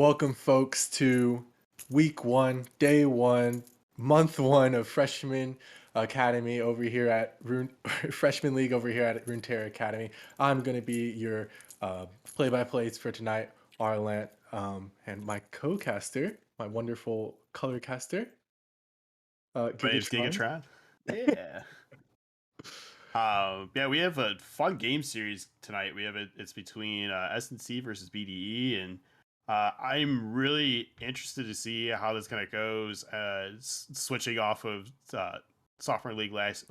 Welcome, folks, to week one, day one, month one of Freshman Academy over here at Freshman League over here at Runeterra Academy. I'm going to be your play-by-plays for tonight, Arlant, and my co-caster, my wonderful color caster, My name's Gigatron. Gigatron. Yeah. Yeah, we have a fun game series tonight. It's between SNC versus BDE, and I'm really interested to see how this kind of goes. Switching off of sophomore league last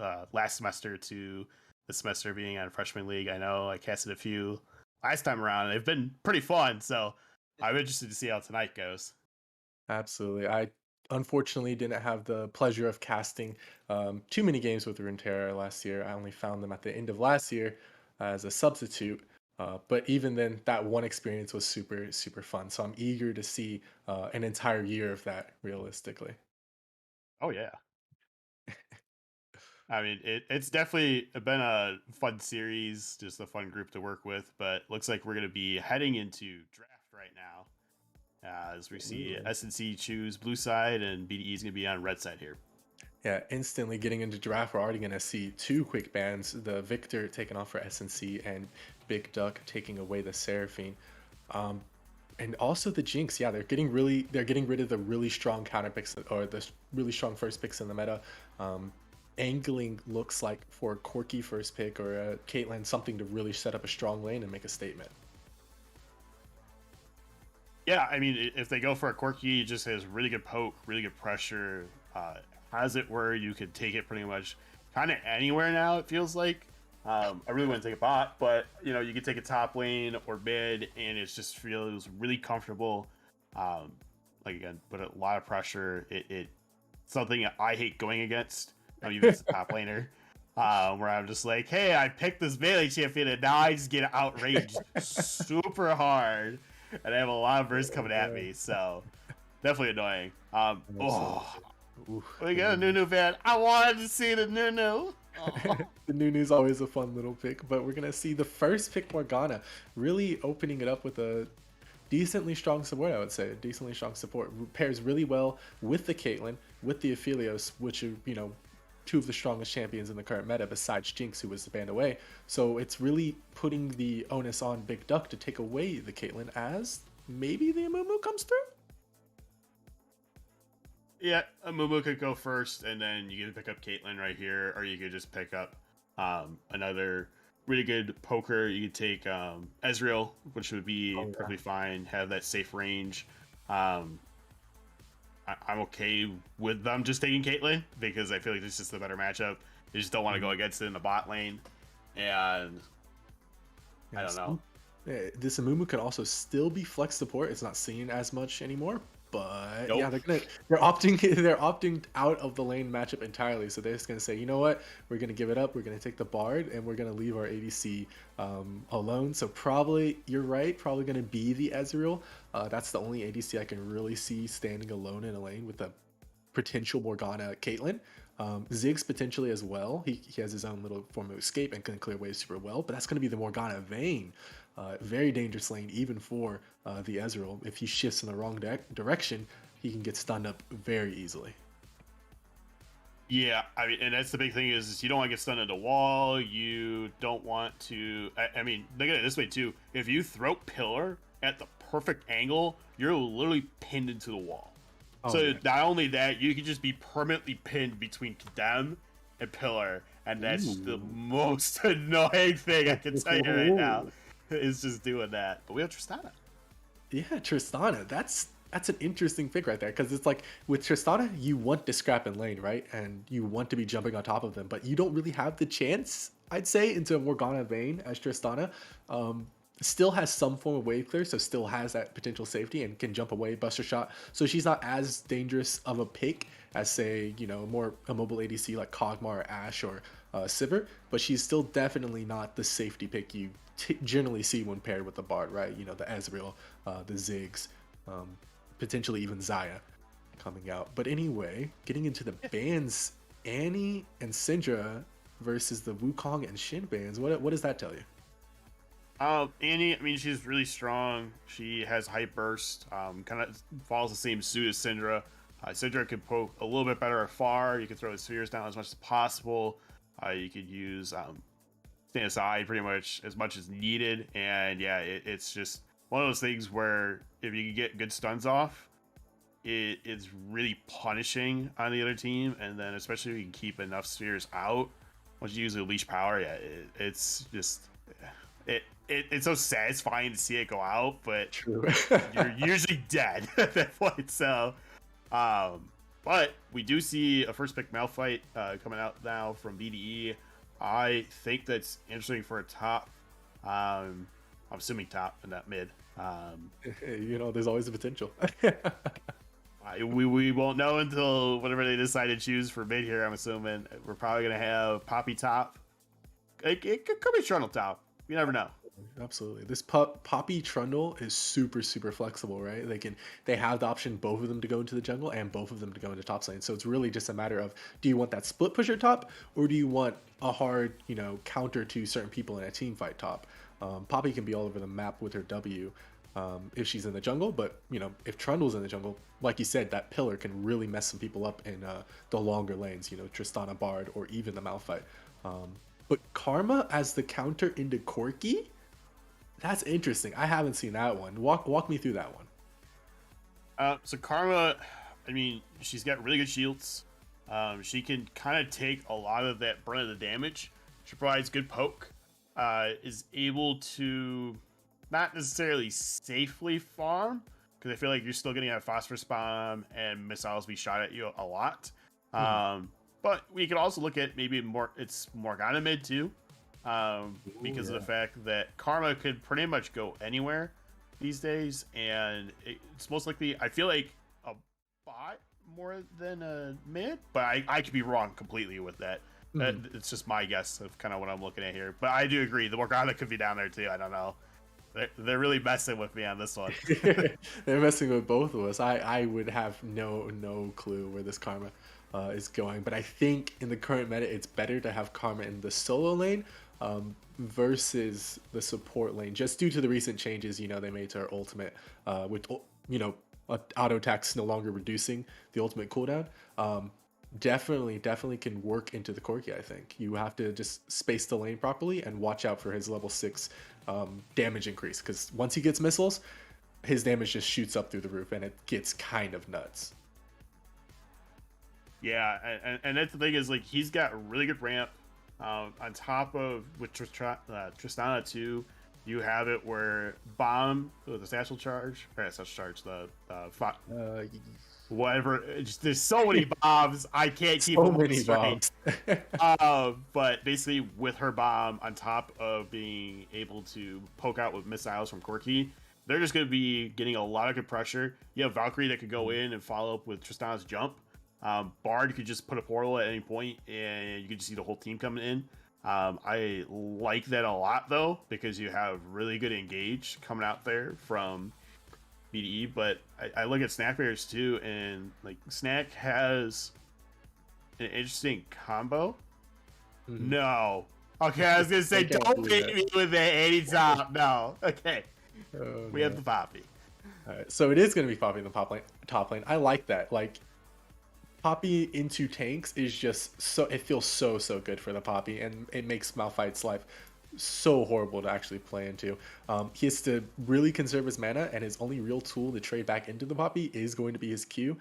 semester to the semester being on freshman league. I know I casted a few last time around, and they've been pretty fun. So I'm interested to see how tonight goes. Absolutely. I unfortunately didn't have the pleasure of casting too many games with Runeterra last year. I only found them at the end of last year as a substitute. But even then, that one experience was super, super fun. So I'm eager to see an entire year of that realistically. Oh yeah. I mean, it's definitely been a fun series, just a fun group to work with. But looks like we're going to be heading into draft right now, as we see Ooh. SNC choose blue side and BDE is going to be on red side here. Yeah, instantly getting into draft, we're already going to see two quick bans. The Victor taking off for SNC and Big Duck taking away the Seraphine. Um, and also the Jinx, yeah, they're getting rid of the really strong counter picks or the really strong first picks in the meta. Angling looks like for a Corki first pick or a Caitlyn something to really set up a strong lane and make a statement. Yeah, I mean, if they go for a Corki, it just has really good poke, really good pressure. Has it where you could take it pretty much kind of anywhere now. It feels like. I really wouldn't take a bot, but you could take a top lane or mid, and it just feels really comfortable. Um, like again, but a lot of pressure. It something I hate going against. Even as a top laner, where I'm just like, hey, I picked this melee champion, and now I just get outraged super hard, and I have a lot of bursts coming at me. So definitely annoying. Absolutely. Oh, Ooh, we the got a Nunu. Nunu fan. I wanted to see the Nunu. Oh. The Nunu's always a fun little pick, but we're gonna see the first pick Morgana really opening it up with a decently strong support, I would say. Decently strong support. Pairs really well with the Caitlyn, with the Aphelios, which are, two of the strongest champions in the current meta besides Jinx, who was banned away. So it's really putting the onus on Big Duck to take away the Caitlyn as maybe the Amumu comes through? Yeah, a Mumu could go first, and then you could pick up Caitlyn right here, or you could just pick up another really good poker. You could take Ezreal, which would be Oh, yeah. perfectly fine, have that safe range. Um, I'm okay with them just taking Caitlyn because I feel like this is just the better matchup. They just don't want to go against it in the bot lane, and I don't Yes. know. This Amumu can also still be flex support. It's not seen as much anymore, but yeah, Nope. they're opting they're opting out of the lane matchup entirely. So they're just gonna say, you know what, we're gonna give it up. We're gonna take the Bard, and we're gonna leave our ADC alone. So probably you're right. Probably gonna be the Ezreal. That's the only ADC I can really see standing alone in a lane with a potential Morgana Caitlyn. Ziggs potentially as well. He has his own little form of escape and can clear waves super well, but that's going to be the Morgana Vayne. Very dangerous lane even for the Ezreal. If he shifts in the wrong direction, he can get stunned up very easily. Yeah, I mean, and that's the big thing is you don't want to get stunned at a wall. You don't want to. I mean, look at it this way too. If you throw pillar at the perfect angle, you're literally pinned into the wall. Oh So yeah. not only that, you can just be permanently pinned between Condemn and Pillar, and that's the Ooh. most annoying thing I can tell you right now. Is just doing that. But we have Tristana. Yeah, Tristana. That's an interesting pick right there because it's like with Tristana, you want to scrap in lane, right? And you want to be jumping on top of them, but you don't really have the chance, I'd say, into Morgana Vayne as Tristana. Um, Still has some form of wave clear, so still has that potential safety and can jump away, Buster Shot. So she's not as dangerous of a pick as, say, more a mobile ADC like Kog'Maw or Ashe or Sivir, but she's still definitely not the safety pick you generally see when paired with the Bard, right? The Ezreal, the Ziggs, um, potentially even Zaya coming out. But anyway, getting into the bans, Annie and Syndra versus the Wukong and Shin bans. What does that tell you? Annie, I mean, she's really strong. She has hype burst. Kind of follows the same suit as Syndra. Syndra can poke a little bit better afar. You can throw the spheres down as much as possible. You could use stand aside pretty much as needed. And yeah, it's just one of those things where if you can get good stuns off, it's really punishing on the other team. And then especially if you can keep enough spheres out, once you use the leash power, yeah, it's just it's so satisfying to see it go out, but True. you're usually dead at that point. So, but we do see a first pick Malphite coming out now from BDE. I think that's interesting for a top. I'm assuming top and not mid. You know, there's always a potential. We won't know until whatever they decide to choose for mid here. I'm assuming we're probably gonna have Poppy top. It could be Trundle top. You never know. Absolutely. This Poppy Trundle is super flexible, right? They have the option both of them to go into the jungle and both of them to go into top lane. So it's really just a matter of, do you want that split pusher top, or do you want a hard, you know, counter to certain people in a team fight top? Poppy can be all over the map with her W if she's in the jungle, but you know, if Trundle's in the jungle, like you said, that pillar can really mess some people up in the longer lanes, you know, Tristana Bard or even the Malphite. But Karma as the counter into Corki, that's interesting. I haven't seen that one. Walk me through that one. So Karma, I mean, she's got really good shields. She can kind of take a lot of that brunt of the damage. She provides good poke. Is able to not necessarily safely farm, because I feel like you're still getting a phosphorus bomb and missiles be shot at you a lot. But we could also look at maybe it's Morgana mid too, because of the fact that Karma could pretty much go anywhere these days, and it's most likely, I feel like, a bot more than a mid, but I could be wrong completely with that. It's just my guess of kind of what I'm looking at here, but I do agree the Morgana could be down there too. I don't know. They're really messing with me on this one. They're messing with both of us. I would have no clue where this Karma is going, but I think in the current meta, it's better to have Karma in the solo lane versus the support lane, just due to the recent changes, you know, they made to her ultimate, with, you know, auto attacks no longer reducing the ultimate cooldown. Definitely can work into the Corki. I think you have to just space the lane properly and watch out for his level 6 damage increase, because once he gets missiles, his damage just shoots up through the roof and it gets kind of nuts. Yeah, and that's the thing, is like he's got really good ramp. On top of with Tristana too, you have it where bomb the satchel charge, whatever. There's so many bombs, I can't keep So them many straight. bombs. But basically, with her bomb on top of being able to poke out with missiles from Corki, they're just going to be getting a lot of good pressure. You have Valkyrie that could go in and follow up with Tristana's jump. Bard could just put a portal at any point and you could just see the whole team coming in. I like that a lot though, because you have really good engage coming out there from BDE. But I look at Snack Bears too, and like Snack has an interesting combo. No. Okay, I was gonna say don't hit me with the 80 top. No. Okay. We have the Poppy. All right, so it is going to be Poppy in the top lane. I like that. Like, Poppy into tanks is just so, it feels so good for the Poppy, and it makes Malphite's life so horrible to actually play into. He has to really conserve his mana, and his only real tool to trade back into the Poppy is going to be his Q.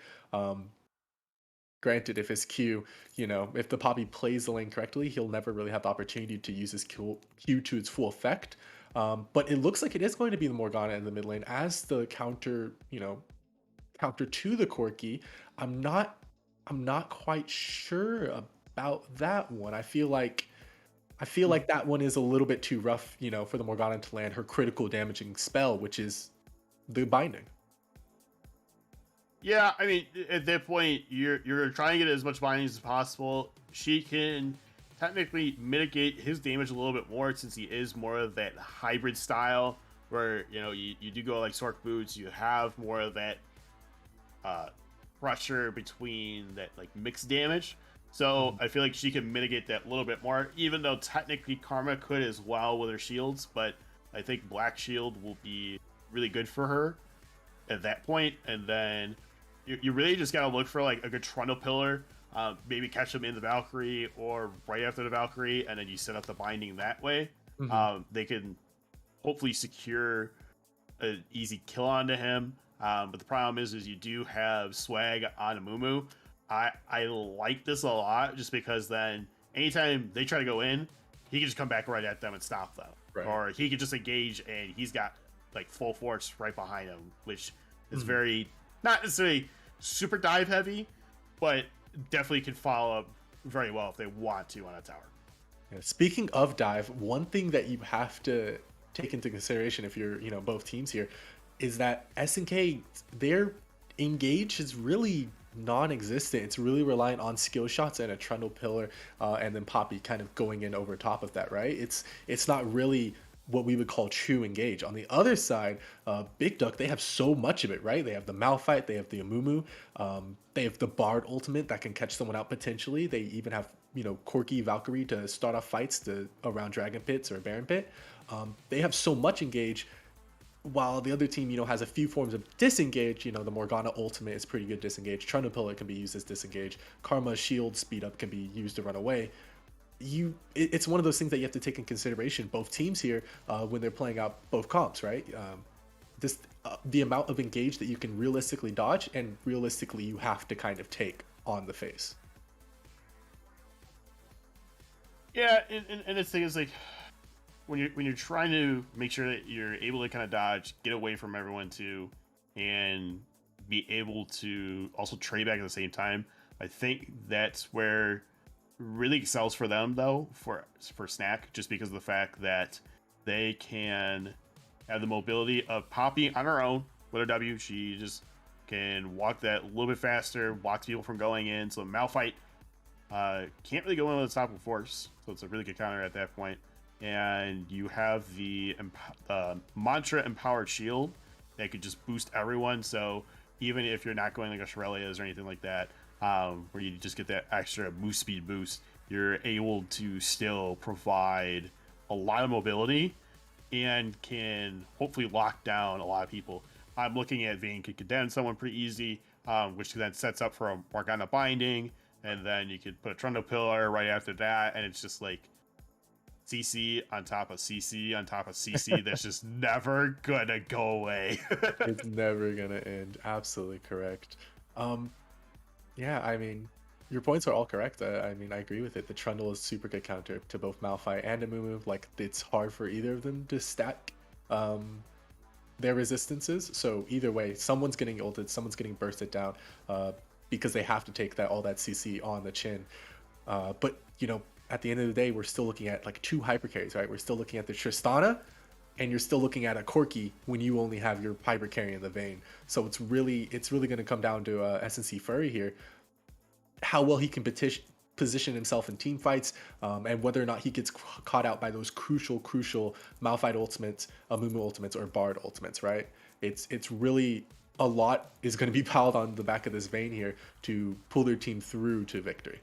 Granted, if his Q, you know, if the Poppy plays the lane correctly, he'll never really have the opportunity to use his Q to its full effect. But it looks like it is going to be the Morgana in the mid lane as the counter, you know, counter to the Corki. I'm not quite sure about that one. I feel like that one is a little bit too rough, you know, for the Morgana to land her critical damaging spell, which is the binding. Yeah, I mean, at that point, you're trying to get as much binding as possible. She can technically mitigate his damage a little bit more, since he is more of that hybrid style, where, you know, you do go like Sork Boots, you have more of that pressure between that like mixed damage. So I feel like she can mitigate that a little bit more, even though technically Karma could as well with her shields. But I think Black Shield will be really good for her at that point, and then you really just gotta look for like a good Trundle Pillar, maybe catch them in the Valkyrie or right after the Valkyrie, and then you set up the binding that way. Hmm. They can hopefully secure an easy kill onto him. But the problem is you do have swag on Amumu. I like this a lot just because then anytime they try to go in, he can just come back right at them and stop them, Right. or he can just engage and he's got like full force right behind him, which is Mhm. very not necessarily super dive heavy, but definitely can follow up very well if they want to on a tower. Yeah, speaking of dive, one thing that you have to take into consideration if you're, both teams here, is that SNK, their engage is really non-existent. It's really reliant on skill shots and a trundle pillar, and then Poppy kind of going in over top of that, right? It's not really what we would call true engage. On the other side, Big Duck, they have so much of it, right? They have the Malphite, they have the Amumu, they have the Bard ultimate that can catch someone out potentially. They even have, Corki Valkyrie to start off fights around Dragon Pits or Baron Pit. They have so much engage, while the other team, has a few forms of disengage. The Morgana ultimate is pretty good disengage. Trundle Pillar can be used as disengage. Karma's shield speed up can be used to run away. It's one of those things that you have to take in consideration, both teams here, when they're playing out both comps, right? The amount of engage that you can realistically dodge, and realistically you have to kind of take on the face. Yeah, and the thing is like when you're trying to make sure that you're able to kind of dodge, get away from everyone too, and be able to also trade back at the same time. I think that's where really excels for them though, for Snack, just because of the fact that they can have the mobility of Poppy on her own with her W. She just can walk that a little bit faster, blocks people from going in. So Malphite can't really go in with the top of force, so it's a really good counter at that point. And you have the Mantra Empowered Shield that could just boost everyone. So even if you're not going like a Shirelia's or anything like that, where you just get that extra move speed boost, you're able to still provide a lot of mobility and can hopefully lock down a lot of people. I'm looking at Vayne could condemn someone pretty easy, which then sets up for a Morgana binding, and then you could put a Trundle Pillar right after that, and it's just like CC on top of CC on top of CC that's just never gonna go away. It's never gonna end. Absolutely correct. Um, yeah, I mean, your points are all correct. I mean, I agree with it. The Trundle is super good counter to both Malphite and Amumu. Like, it's hard for either of them to stack their resistances. So either way, someone's getting ulted, someone's getting bursted down, because they have to take all that CC on the chin. But at the end of the day, we're still looking at like two hyper carries, right? We're still looking at the Tristana, and you're still looking at a Corki when you only have your hyper carry in the Vayne. So it's really going to come down to SNC Furry here, how well he can position himself in team fights, and whether or not he gets caught out by those crucial Malphite ultimates, Amumu ultimates, or Bard ultimates, right? It's really a lot is going to be piled on the back of this Vayne here to pull their team through to victory.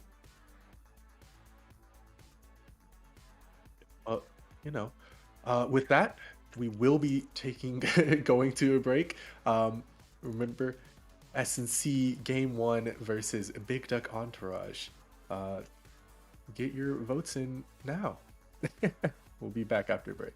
You know, with that, we will be going to a break. Remember, SNC Game 1 versus Big Duck Entourage. Get your votes in now. We'll be back after break.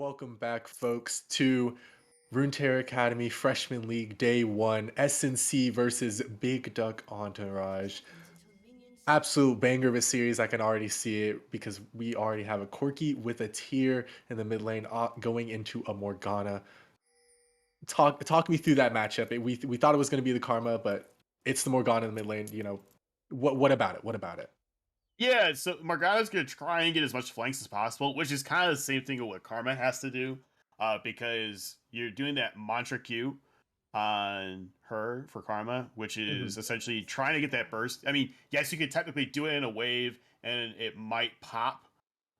Welcome back, folks, to Runeterra Academy Freshman League Day 1, SNC versus Big Duck Entourage. Absolute banger of a series. I can already see it because we already have a Corki with a tier in the mid lane going into a Morgana. Talk me through that matchup. We thought it was going to be the Karma, but it's the Morgana in the mid lane. What about it? What about it? Yeah, so Morgana's gonna try and get as much flanks as possible, which is kind of the same thing with what Karma has to do, because you're doing that mantra Q on her for Karma, which Mhm. is essentially trying to get that burst. I mean, yes, you could technically do it in a wave, and it might pop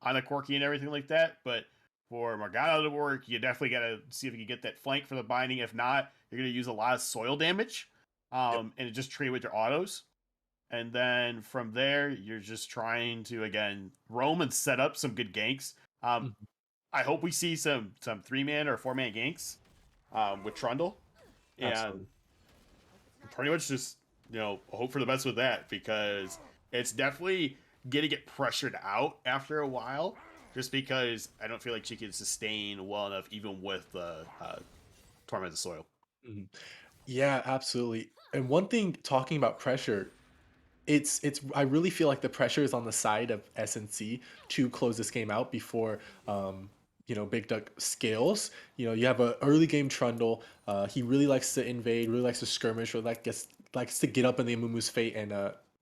on a Corki and everything like that, but for Morgana to work, you definitely gotta see if you can get that flank for the binding. If not, you're gonna use a lot of soil damage, Yep. and just trade with your autos. And then from there, you're just trying to again roam and set up some good ganks. Mhm. I hope we see some 3-man or 4-man ganks with Trundle, and Absolutely. pretty much just hope for the best with that because it's definitely gonna get pressured out after a while. Just because I don't feel like she can sustain well enough, even with the Torment of the Soil. Mhm. Yeah, absolutely. And one thing talking about pressure, it's I really feel like the pressure is on the side of SNC to close this game out before Big Duck scales. You have a early game Trundle. He really likes to invade, really likes to skirmish, really likes to get up in the Amumu's fate and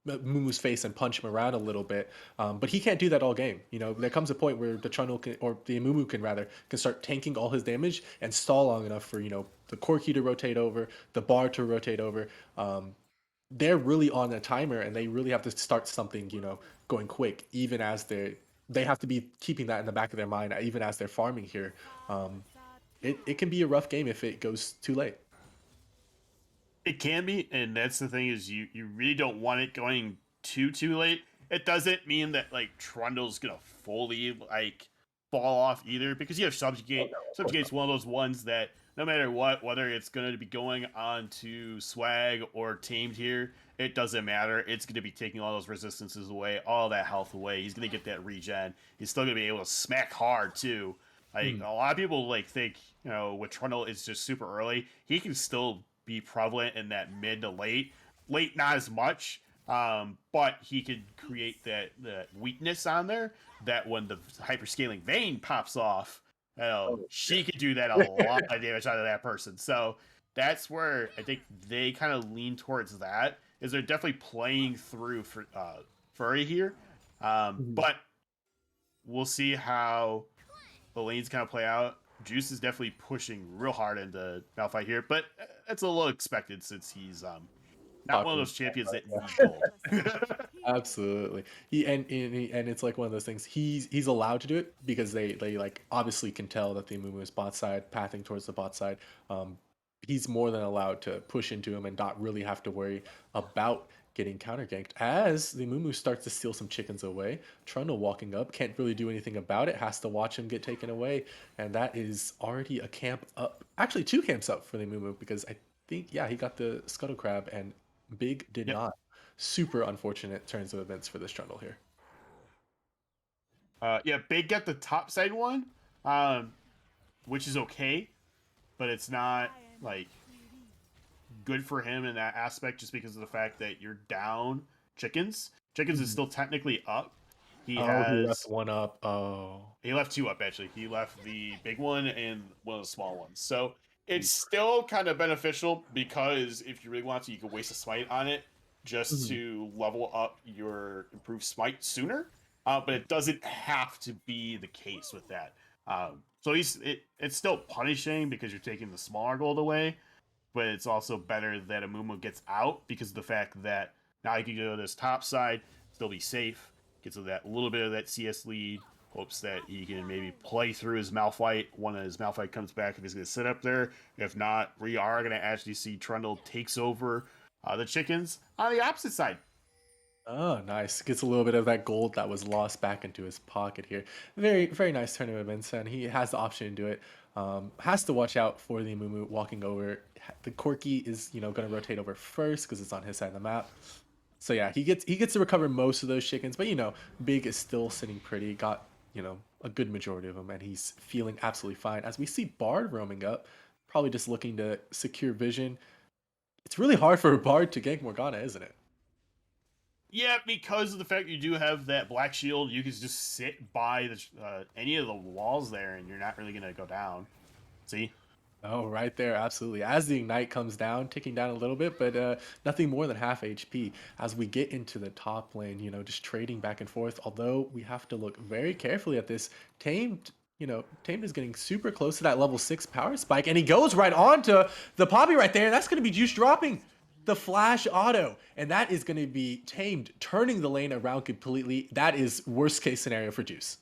Mumu's face and punch him around a little bit. But he can't do that all game. There comes a point where the Trundle can, or the Amumu can rather, can start tanking all his damage and stall long enough for the Corki to rotate over, the Bar to rotate over. They're really on a timer and they really have to start something, going quick, even as they have to be keeping that in the back of their mind, even as they're farming here. Um, it can be a rough game if it goes too late. It can be, and that's the thing is you really don't want it going too late. It doesn't mean that like Trundle's gonna fully like fall off either because you have Oh Subjugate. no, of course not. Subjugate's one of those ones that no matter what, whether it's gonna be going on to swag or tamed here, it doesn't matter. It's gonna be taking all those resistances away, all that health away. He's gonna get that regen. He's still gonna be able to smack hard too. Like Mhm. a lot of people like think, with Trundle it's just super early. He can still be prevalent in that mid to late. Late not as much, but he could create that weakness on there that when the hyperscaling vein pops off, Oh she could do that a lot of damage out of that person. So that's where I think they kind of lean towards that. Is they're definitely playing through for Furry here, yeah. but we'll see how the lanes kind of play out. Juice is definitely pushing real hard into Malphite here, but it's a little expected since he's not one of Popular. those champions that need gold. Absolutely. And it's like one of those things. He's allowed to do it because they like obviously can tell that the Amumu is bot side, pathing towards the bot side. He's more than allowed to push into him and not really have to worry about getting counter ganked. As the Amumu starts to steal some chickens away, Trundle walking up can't really do anything about it. Has to watch him get taken away, and that is already a camp up. Actually, two camps up for the Amumu because I think he got the Scuttle Crab and Big did Yep. not. Super unfortunate turns of events for this Trundle here. Yeah, Big got the top side one, um, which is okay, but it's not like good for him in that aspect just because of the fact that you're down chickens. Chickens is Mhm. still technically up. He Oh, he left has one up. Oh. He left two up actually. He left the big one and one of the small ones. So it's Oof. still kind of beneficial because if you really want to, you could waste a smite on it just Mhm. to level up your improved smite sooner. But it doesn't have to be the case with that. So it's still punishing because you're taking the smaller gold away, but it's also better that Amumu gets out because of the fact that now he can go to this top side, still be safe, gets that little bit of that CS lead, hopes that he can maybe play through his Malphite when his Malphite comes back if he's going to sit up there. If not, we are going to actually see Trundle takes over the chickens on the opposite side. Oh, nice. Gets a little bit of that gold that was lost back into his pocket here. Very, very nice turn of events, and he has the option to do it. Has to watch out for the Mumu walking over. The Corki is, going to rotate over first because it's on his side of the map. So yeah, he gets to recover most of those chickens, but Big is still sitting pretty. Got a good majority of them, and he's feeling absolutely fine. As we see Bard roaming up, probably just looking to secure vision. It's really hard for a Bard to gank Morgana, isn't it? Yeah, because of the fact you do have that black shield, you can just sit by any of the walls there, and you're not really gonna go down. See? Oh, right there, absolutely. As the ignite comes down, ticking down a little bit, but nothing more than half HP. As we get into the top lane, just trading back and forth. Although we have to look very carefully at this. Tamed is getting super close to that level 6 power spike, and he goes right on to the Poppy right there. That's going to be Juice dropping the flash auto, and that is going to be Tamed turning the lane around completely. That is worst case scenario for Juice.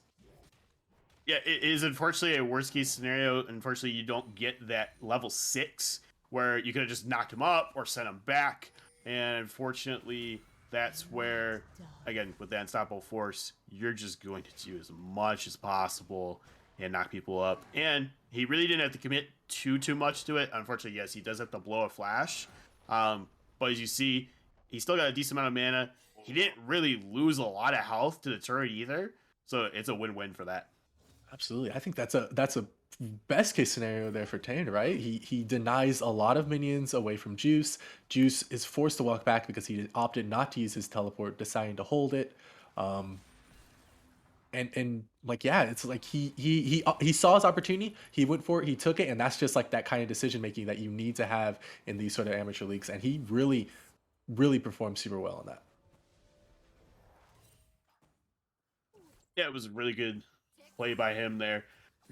Yeah, it is unfortunately a worst case scenario. Unfortunately, you don't get that level 6 where you could have just knocked him up or sent him back. And unfortunately, that's where, again, with that unstoppable force, you're just going to do as much as possible and knock people up. And he really didn't have to commit too much to it. Unfortunately, yes, he does have to blow a flash. But as you see, he still got a decent amount of mana. He didn't really lose a lot of health to the turret either. So it's a win-win for that. Absolutely. I think that's a best case scenario there for Tane, right? He denies a lot of minions away from Juice. Juice is forced to walk back because he opted not to use his teleport, deciding to hold it. Um, and like yeah, it's like he saw his opportunity, he went for it, he took it, and that's just like that kind of decision making that you need to have in these sort of amateur leagues. And he really performed super well on that. Yeah, it was a really good play by him there.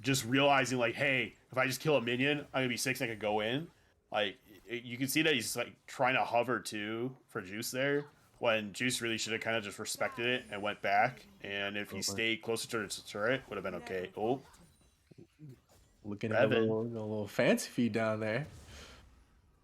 Just realizing like, hey, if I just kill a minion, I'm gonna be 6. And I could go in. Like you can see that he's like trying to hover too for Juice there. When Juice really should have kind of just respected it and went back. And if he Over. stayed closer to the turret, would have been okay. Oh, Looking at Revan. a little fancy feed down there.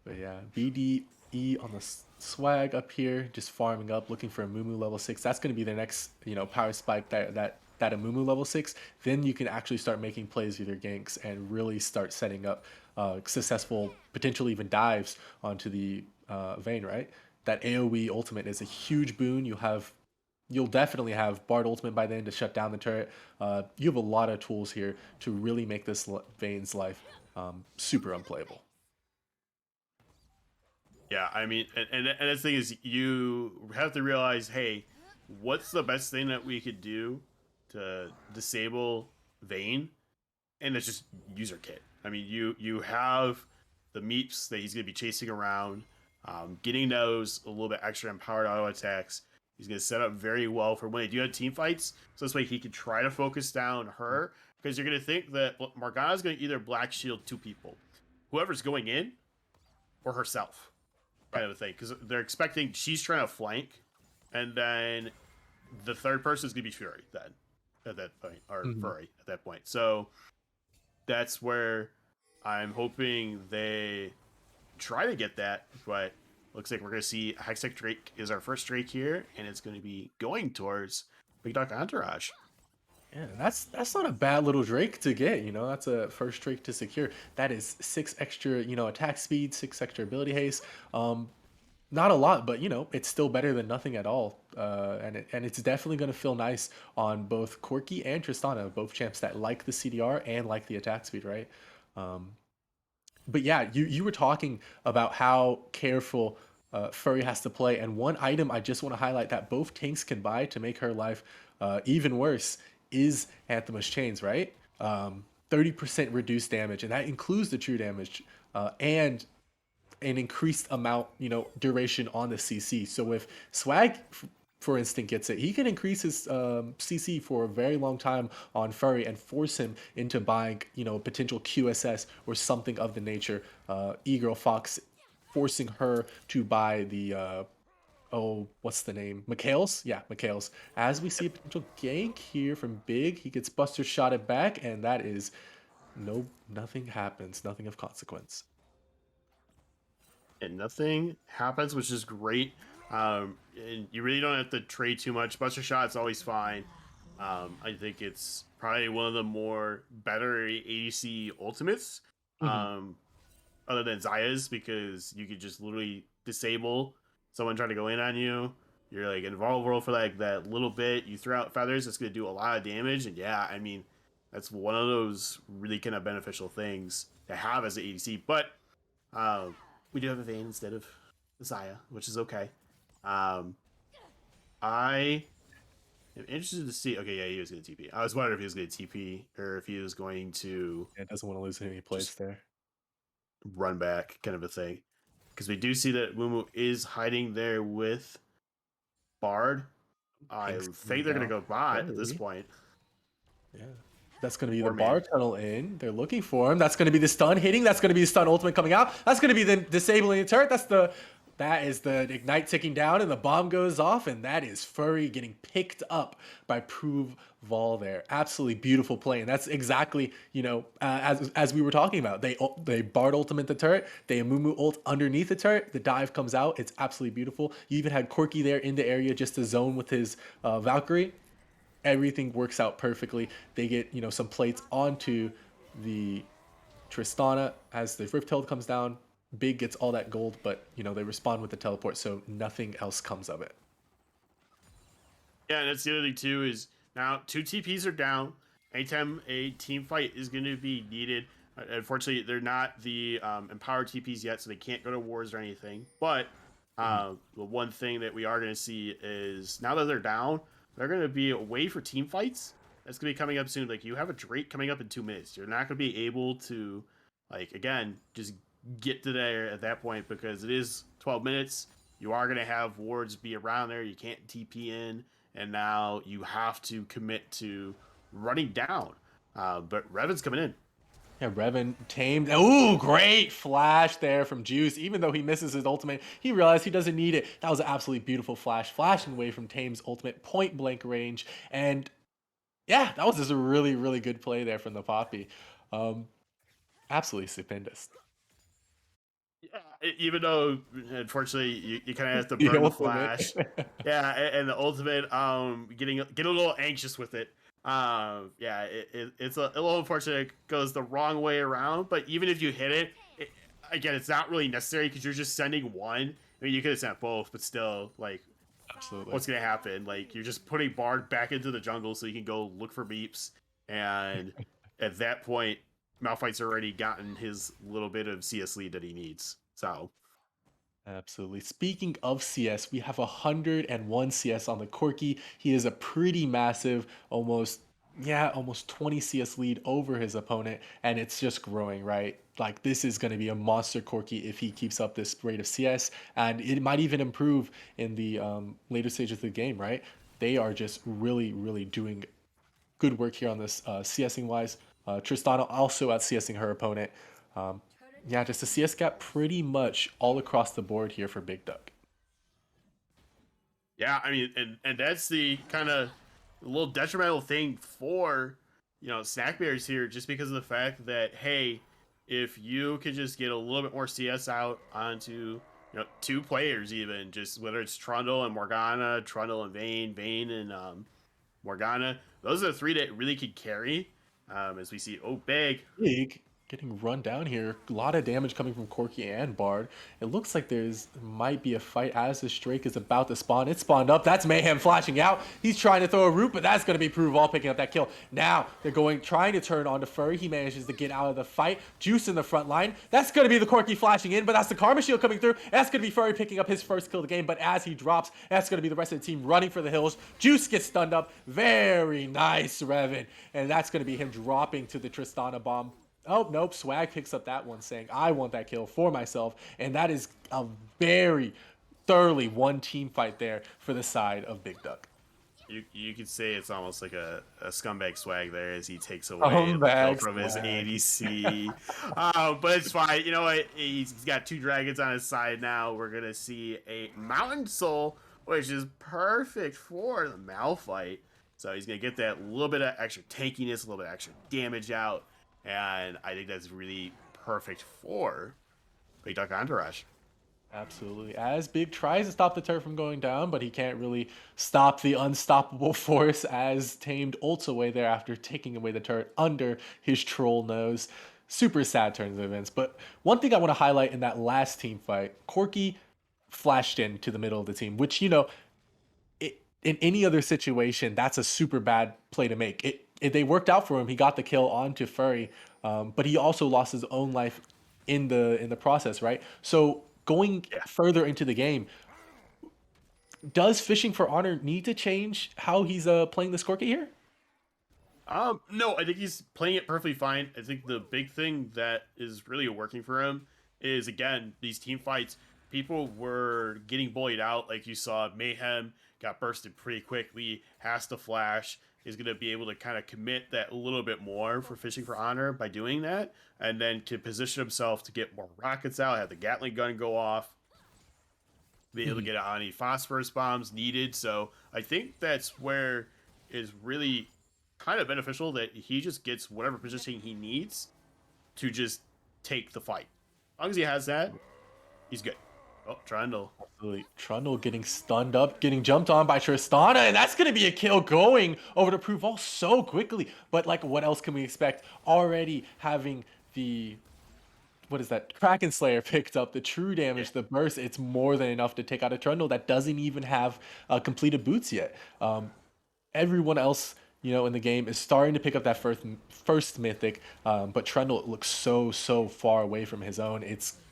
But yeah, BDE on the swag up here, just farming up, looking for a Mumu level 6. That's going to be the next, power spike that a Mumu level 6. Then you can actually start making plays with your ganks and really start setting up successful, potentially even dives onto the Vayne, right? That AoE ultimate is a huge boon. You'll definitely have Bard ultimate by then to shut down the turret. You have a lot of tools here to really make this Vayne's life super unplayable. Yeah, I mean, and the thing is, you have to realize, hey, what's the best thing that we could do to disable Vayne? And it's just user kit. I mean, you have the meeps that he's going to be chasing around, getting those a little bit extra empowered auto attacks. He's going to set up very well for when they do have team fights. So this way he can try to focus down her because you're going to think that Morgana's going to either black shield 2 people, whoever's going in, or herself, kind of a thing. Because they're expecting she's trying to flank, and then the third person is going to be Fury then at that point, or Mhm. Furry at that point. So that's where I'm hoping they try to get that, but looks like we're going to see Hextech Drake is our first Drake here, and it's going to be going towards Big Dog Entourage. Yeah, that's not a bad little Drake to get. That's a first Drake to secure. That is 6 extra, attack speed, 6 extra ability haste. Not a lot, but it's still better than nothing at all. And it's definitely going to feel nice on both Corki and Tristana, both champs that like the CDR and like the attack speed, right? Um, but yeah, you were talking about how careful Furry has to play, and one item I just want to highlight that both tanks can buy to make her life even worse is Anthemous Chains, right? 30% reduced damage, and that includes the true damage and an increased amount, duration on the CC. So if Swag, for instance, gets it, he can increase his CC for a very long time on Furry and force him into buying, potential QSS or something of the nature. E-Girl Fox forcing her to buy the oh, what's the name? Mikhail's? Yeah, Mikhail's. As we see a potential gank here from Big, he gets Buster shotted back, and that is nothing happens, nothing of consequence. And nothing happens, which is great. And you really don't have to trade too much. Buster Shot's always fine. I think it's probably one of the more better ADC ultimates, Mhm. um, other than Zaya's, because you could just literally disable someone trying to go in on you. You're like invulnerable for like that little bit. You throw out feathers, it's gonna do a lot of damage. And yeah, I mean, That's one of those really kind of beneficial things to have as an ADC. But uh, we do have a Vayne instead of Zaya, which is okay. Um, I am interested to see. Okay, yeah, he was going to TP. I was wondering if he was going to TP or if he was going to Yeah, doesn't want to lose any just plates there. run back, kind of a thing. Because we do see that Mumu is hiding there with Bard. I Pink's coming think they're going down. to go bot at this Very. point. Yeah. That's going to be the Or bar mid. tunnel in. They're looking for him. That's going to be the stun hitting. That's going to be the stun ultimate coming out. That's going to be the disabling the turret. That is the ignite ticking down, and the bomb goes off, and that is Furry getting picked up by Prove Vol there. Absolutely beautiful play, and that's exactly, as we were talking about. They Bard ultimate the turret, they Amumu ult underneath the turret, the dive comes out. It's absolutely beautiful. You even had Corki there in the area just to zone with his Valkyrie. Everything works out perfectly. They get, some plates onto the Tristana as the Riptail comes down. Big gets all that gold, but they respond with the teleport, so nothing else comes of it. Yeah, and that's the other thing too is now 2 TPs are down. Anytime a team fight is going to be needed, unfortunately they're not the empowered TPs yet, so they can't go to wars or anything. But the one thing that we are going to see is now that they're down, they're going to be away for team fights. That's going to be coming up soon. Like you have a Drake coming up in 2 minutes. You're not going to be able to, like again, just get to there at that point because it is 12 minutes. You are going to have wards be around there. You can't TP in and now you have to commit to running down. But Revan's coming in. Yeah, Revan tamed. Ooh, great flash there from Juice. Even though he misses his ultimate, he realized he doesn't need it. That was an absolutely beautiful flash, flashing away from Tame's ultimate point blank range. And yeah, that was just a really, really good play there from the Poppy. Absolutely stupendous. Yeah, even though unfortunately you kind of have to The burn the ultimate. flash. Yeah, and the ultimate, getting a little anxious with it. Yeah, it's a little unfortunate. It goes the wrong way around, but even if you hit it, again, it's not really necessary because you're just sending one. I mean, you could have sent both, but still, like, Absolutely. what's gonna happen? Like, you're just putting Bard back into the jungle so you can go look for beeps, and at that point, Malphite's already gotten his little bit of CS lead that he needs. So Absolutely. Speaking of CS, we have 101 CS on the Corki. He is a pretty massive, almost 20 CS lead over his opponent, and it's just growing, right? Like this is going to be a monster Corki if he keeps up this rate of CS, and it might even improve in the later stages of the game, right? They are just really, really doing good work here on this CSing wise. Tristana also out CSing her opponent. Um, yeah, just a CS gap pretty much all across the board here for Big Duck. yeah, I mean, and that's the kind of little detrimental thing for snack bears here, just because of the fact that hey, if you could just get a little bit more CS out onto 2 players, even just whether it's Trundle and Morgana, Trundle and Vayne and Morgana, those are the 3 that really could carry. As we see, oh big. Big getting run down here. A lot of damage coming from Corki and Bard. It looks like might be a fight as this Drake is about to spawn. It spawned up. That's Mayhem flashing out. He's trying to throw a root, but that's going to be Prove All picking up that kill. Now they're trying to turn onto Furry. He manages to get out of the fight. Juice in the front line. That's going to be the Corki flashing in, but that's the Karma Shield coming through. That's going to be Furry picking up his first kill of the game, but as he drops, that's going to be the rest of the team running for the hills. Juice gets stunned up. Very nice, Revan. And that's going to be him dropping to the Tristana bomb. Oh, nope. Swag picks up that one saying, I want that kill for myself. And that is a very thoroughly one team fight there for the side of Big Duck. You could say it's almost like a scumbag swag there as he takes away the kill Scumbag from his swag. ADC. But it's fine. You know what? He's got 2 dragons on his side now. We're going to see a Mountain Soul, which is perfect for the Malphite. So he's going to get that little bit of extra tankiness, a little bit of extra damage out. And I think that's really perfect for Big Duck Entourage. Absolutely. As Big tries to stop the turret from going down, but he can't really stop the unstoppable force as Tamed ults away there after taking away the turret under his troll nose. Super sad turns of events. But one thing I want to highlight in that last team fight, Corki flashed into the middle of the team, which, in any other situation, that's a super bad play to make. they worked out for him. He got the kill onto Furry, but he also lost his own life in the process, right? So going Yeah. further into the game, does Fishing for Honor need to change how he's playing this Corki here? No, I think he's playing it perfectly fine. I think the big thing that is really working for him is, again, these team fights. People were getting bullied out, like you saw. Mayhem got bursted pretty quickly. Has to flash. Is going to be able to kind of commit that a little bit more for Fishing for Honor by doing that, and then to position himself to get more rockets out, have the Gatling gun go off, be able to get any phosphorus bombs needed. So I think that's where is really kind of beneficial that he just gets whatever positioning he needs to just take the fight. As long as he has that, he's good. Oh, Trundle. Absolutely. Trundle getting stunned up, getting jumped on by Tristana, and that's going to be a kill going over to Pruval so quickly. But, like, what else can we expect? Already having the, what is that? Kraken Slayer picked up the true damage, the burst. It's more than enough to take out a Trundle that doesn't even have completed boots yet. Everyone else, in the game is starting to pick up that first mythic, but Trundle looks so far away from his own.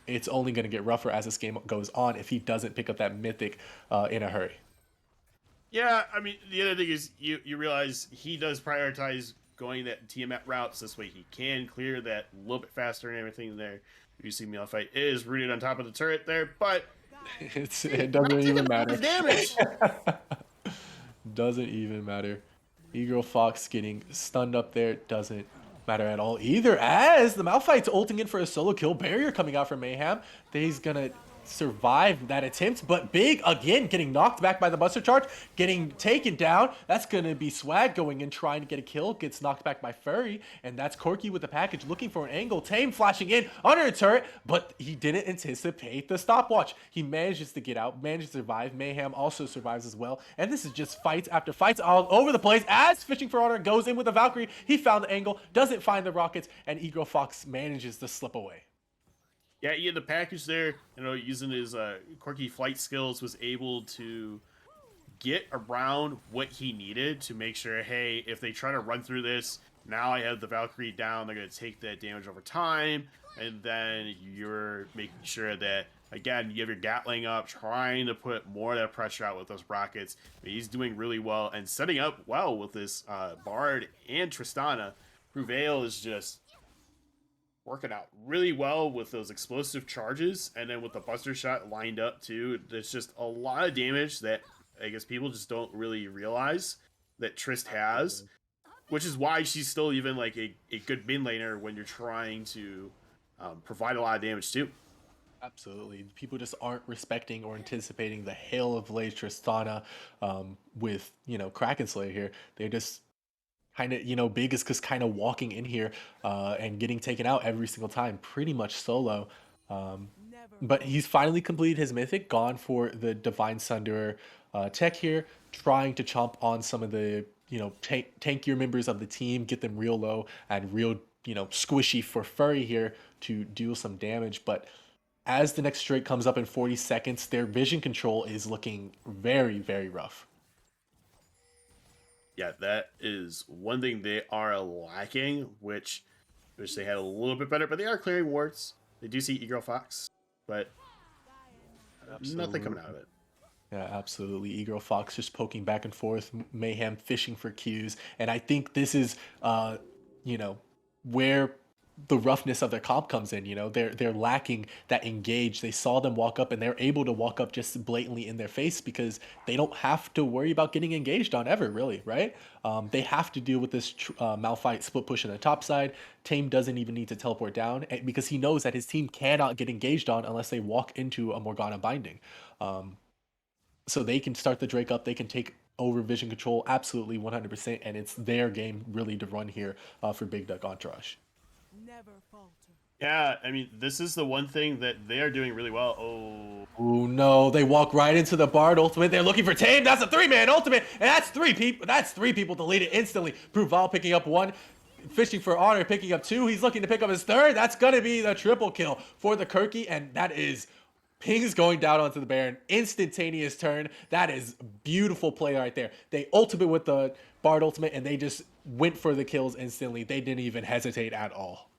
It's only going to get rougher as this game goes on if he doesn't pick up that mythic in a hurry. Yeah, I mean, the other thing is you realize he does prioritize going that Tiamat routes. This way he can clear that a little bit faster and everything there. You see Malphite is rooted on top of the turret there, but It doesn't even matter. Damage. Doesn't even matter. Egro Fox getting stunned up there doesn't matter at all either, as the Malphite's ulting in for a solo kill. Barrier coming out from Mayhem. He's gonna survive that attempt, but Big again getting knocked back by the Buster Charge, getting taken down. That's gonna be Swag going in trying to get a kill, gets knocked back by Furry, and that's Corki with the package looking for an angle. Tame flashing in under a turret, but he didn't anticipate the stopwatch. He manages to get out, manages to survive. Mayhem also survives as well, and this is just fights after fights all over the place as Fishing for Honor goes in with the Valkyrie. He found the angle, doesn't find the rockets, and Egro Fox manages to slip away. Yeah, he had the package there, using his quirky flight skills, was able to get around what he needed to make sure, hey, if they try to run through this, now I have the Valkyrie down, they're going to take that damage over time, and then you're making sure that, again, you have your Gatling up, trying to put more of that pressure out with those rockets. He's doing really well and setting up well with this Bard and Tristana. Pruval is just working out really well with those explosive charges, and then with the Buster Shot lined up too. There's just a lot of damage that I guess people just don't really realize that Trist has, which is why she's still even like a good mid laner when you're trying to provide a lot of damage too. Absolutely. People just aren't respecting or anticipating the Hail of Blade Tristana with, Kraken Slayer here. They're just kind of, Big is just kind of walking in here and getting taken out every single time, pretty much solo. But he's finally completed his mythic, gone for the Divine Sunderer tech here, trying to chomp on some of the, tankier members of the team, get them real low and real, squishy for Furry here to deal some damage. But as the next straight comes up in 40 seconds, their vision control is looking very, very rough. Yeah, that is one thing they are lacking, which wish they had a little bit better, but they are clearing wards. They do see Egro Fox, but nothing coming out of it. Yeah, absolutely. Egro Fox just poking back and forth, Mayhem fishing for Qs. And I think this is, where the roughness of their comp comes in. They're lacking that engage. They saw them walk up and they're able to walk up just blatantly in their face because they don't have to worry about getting engaged on ever, really, right? They have to deal with this Malphite split push on the top side. Tame doesn't even need to teleport down because he knows that his team cannot get engaged on unless they walk into a Morgana binding. So they can start the Drake up, they can take over vision control absolutely 100%, and it's their game really to run here for Big Duck Entourage. Never falter. Yeah, I mean, this is the one thing that they are doing really well. Oh no, they walk right into the Bard ultimate. They're looking for Tame. That's a 3-man ultimate, and that's three people deleted instantly. Pruval picking up 1. Fishing for Honor picking up 2. He's looking to pick up his 3rd. That's gonna be the triple kill for the Kirky, and that is Ping's going down onto the Baron. Instantaneous turn. That is beautiful play right there. They ultimate with the Bard ultimate, and they just went for the kills instantly. They didn't even hesitate at all.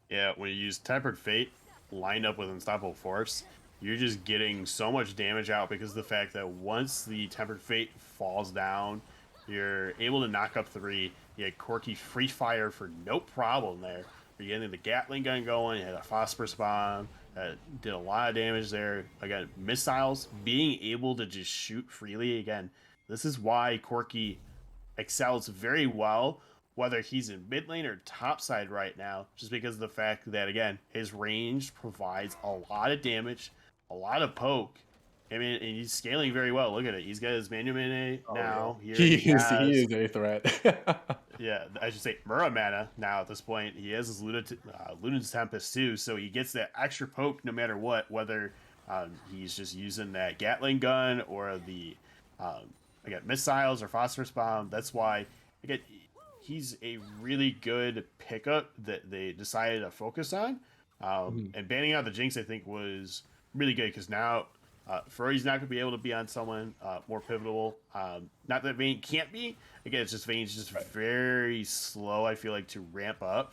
Yeah, when you use Tempered Fate lined up with Unstoppable Force, you're just getting so much damage out because of the fact that once the Tempered Fate falls down, you're able to knock up 3. You had Corky free fire for no problem there. You're getting the Gatling gun going, you had a Phosphorus Bomb that did a lot of damage there. Again, missiles, being able to just shoot freely. Again, this is why Corky excels very well, whether he's in mid lane or top side right now, just because of the fact that, again, his range provides a lot of damage, a lot of poke. I mean, and he's scaling very well. Look at it. He's got his Mana Oh yeah, now. Here he he has, is a threat. yeah, I should say Mura Mana now at this point. He has his Luden's Tempest too, so he gets that extra poke no matter what, whether he's just using that Gatling gun or the again missiles or phosphorus bomb. That's why again he's a really good pickup that they decided to focus on. Mhm. And banning out the Jinx, I think, was really good because now Furry's not going to be able to be on someone more pivotal. Not that Vayne can't be. Again, it's just Vayne's just very slow, I feel like, to ramp up.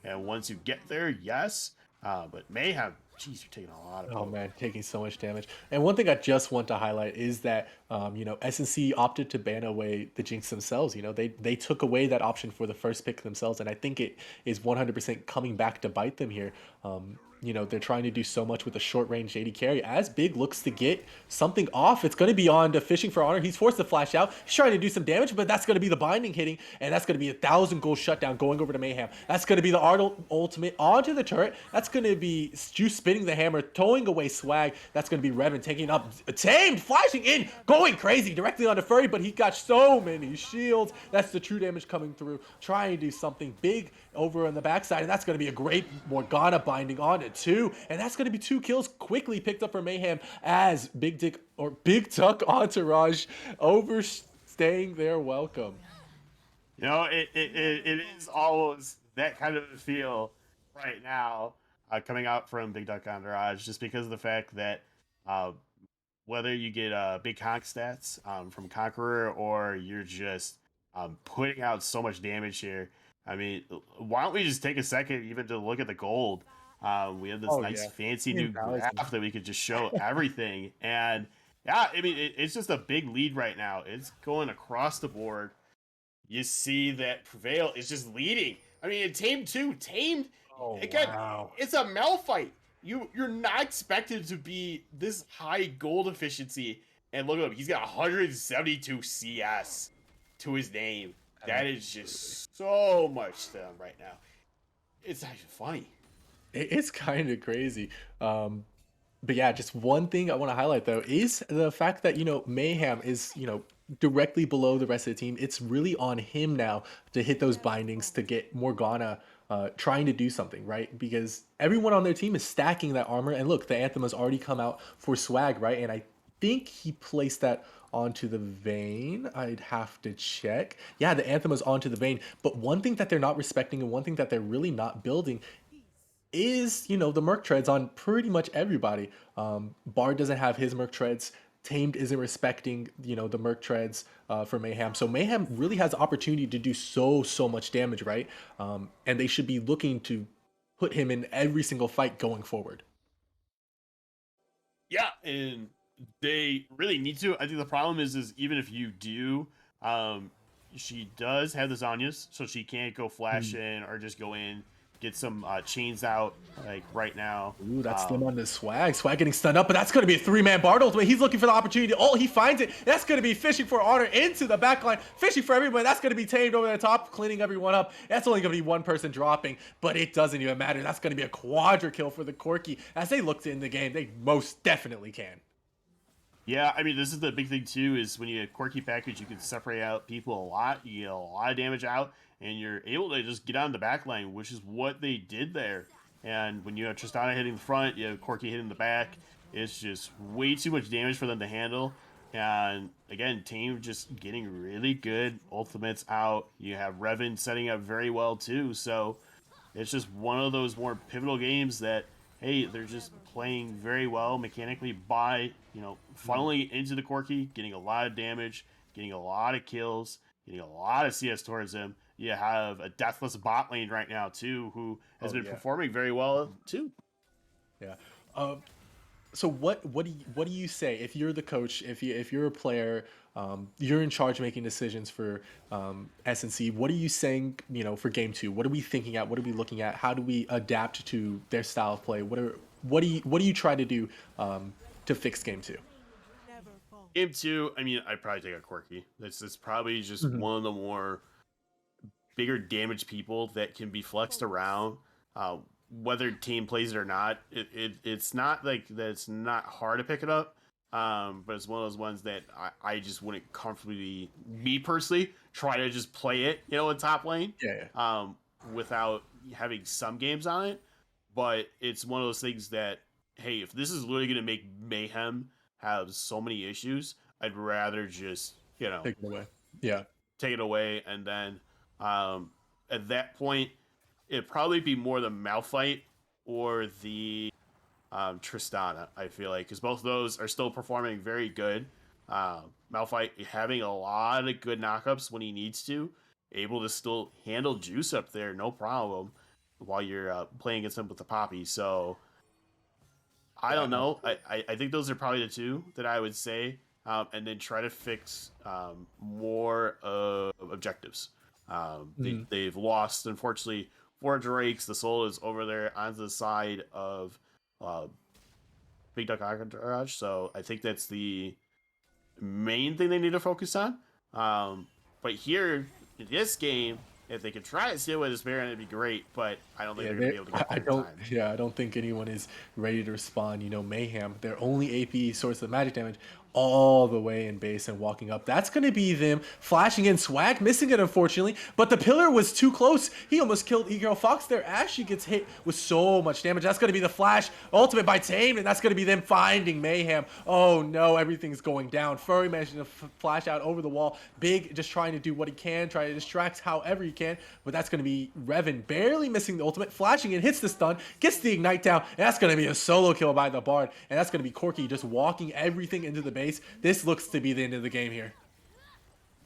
And once you get there, yes. But Mayhem, jeez, you're taking a lot of Oh poke. man, taking so much damage. And one thing I just want to highlight is that SNC opted to ban away the Jinx themselves. They took away that option for the first pick themselves, and I think it is 100% coming back to bite them here. They're trying to do so much with a short range AD carry. As Big looks to get something off, it's going to be on to Fishing for Honor. He's forced to flash out. He's trying to do some damage, but that's going to be the binding hitting, and that's going to be 1,000 gold shutdown going over to Mayhem. That's going to be the Art ultimate onto the turret. That's going to be Juice spinning the hammer, towing away Swag. That's going to be Revan taking up Tamed, flashing in, going crazy directly onto Furry, but he got so many shields. That's the true damage coming through, trying to do something big over on the backside, and that's going to be a great Morgana binding onto 2, and that's going to be 2 kills quickly picked up for Mayhem as Big Dick or Big Tuck Entourage overstaying their welcome. It is always that kind of feel right now coming out from Big Duck Entourage just because of the fact that uh, whether you get big conk stats from Conqueror or you're just putting out so much damage here. I mean, why don't we just take a second even to look at the gold? We have this Oh nice yeah, fancy new 10,000. graph that we could just show everything. And yeah, I mean, it's just a big lead right now. It's going across the board. You see that Prevail is just leading. I mean, in Tame 2, Tamed, Oh again, wow. it's a Mel fight. You're not expected to be this high gold efficiency. And look at him, he's got 172 CS to his name. That is Absolutely. just so much to him right now. It's actually funny. It's kind of crazy. But yeah, just one thing I want to highlight though is the fact that Mayhem is directly below the rest of the team. It's really on him now to hit those bindings to get Morgana trying to do something, right? Because everyone on their team is stacking that armor. And look, the anthem has already come out for Swag, right? And I think he placed that onto the vein. I'd have to check. Yeah, the anthem is onto the vein. But one thing that they're not respecting and one thing that they're really not building is the Merc treads on pretty much everybody. Bard doesn't have his Merc treads. Tamed isn't respecting the Merc treads for Mayhem. So Mayhem really has the opportunity to do so much damage, right? And they should be looking to put him in every single fight going forward. Yeah, and they really need to. I think the problem is even if you do, um, she does have the Zanyas, so she can't go flash in or just go in, get some chains out like right now. Ooh, that's them on the Swag. Swag getting stunned up, but that's going to be a 3-man Bard ultimate. He's looking for the opportunity. Oh, he finds it. That's going to be Fishing for Honor into the backline. Fishing for everyone. That's going to be Tamed over the top, cleaning everyone up. That's only going to be one person dropping, but it doesn't even matter. That's going to be a quadra kill for the Corki. As they looked in the game, they most definitely can. Yeah, I mean, this is the big thing too. Is when you get quirky package, you can separate out people a lot. You get a lot of damage out, and you're able to just get on the back line, which is what they did there. And when you have Tristana hitting the front, you have Corky hitting the back. It's just way too much damage for them to handle. And again, team just getting really good ultimates out. You have Revan setting up very well too. So it's just one of those more pivotal games that hey, they're just playing very well mechanically by, Mhm. funneling into the Corki, getting a lot of damage, getting a lot of kills, getting a lot of CS towards him. You have a deathless bot lane right now too, who has Oh been yeah. performing very well too. Yeah. Um, so what do you say if you're the coach, if you're a player, you're in charge of making decisions for SNC? What are you saying, for game two? What are we thinking at? What are we looking at? How do we adapt to their style of play? What do you try to do to fix game two? Game two, I mean, I'd probably take a Quirky. It's probably just Mhm. one of the more bigger damage people that can be flexed around. Uh, Whether team plays it or not, it's not like that. It's not hard to pick it up. But it's one of those ones that I just wouldn't comfortably, me personally, try to just play it, in top lane, Yeah, yeah. um, without having some games on it. But it's one of those things that, hey, if this is literally going to make Mayhem have so many issues, I'd rather just, Take it away. Yeah. take it away, and then um, at that point, it'd probably be more the Malphite or the Tristana. I feel like because both of those are still performing very good. Malphite having a lot of good knockups when he needs to, able to still handle juice up there, no problem, while you're playing against him with the Poppy. So I Yeah, don't know. absolutely. I think those are probably the two that I would say, and then try to fix more of objectives. Mhm. They've lost, unfortunately, four Drakes. The soul is over there onto the side of uh, Big Duck Entourage, so I think that's the main thing they need to focus on. Um, but here in this game, if they could try to steal away this Baron, it'd be great. But I don't think Yeah, they're going to be able to get I there in don't. time. Yeah, I don't think anyone is ready to respond. Mayhem. Their only AP source of magic damage, all the way in base and walking up. That's gonna be them flashing in. Swag missing it, unfortunately, but the pillar was too close. He almost killed E-Girl Fox there. As she gets hit with so much damage, that's gonna be the flash ultimate by Tame, and that's gonna be them finding Mayhem. Oh no, everything's going down. Furry managing to flash out over the wall. Big just trying to do what he can, try to distract however he can, but that's gonna be Revan barely missing the ultimate, flashing in, hits the stun, gets the ignite down, and that's gonna be a solo kill by the Bard, and that's gonna be Corki just walking everything into the base. This looks to be the end of the game here.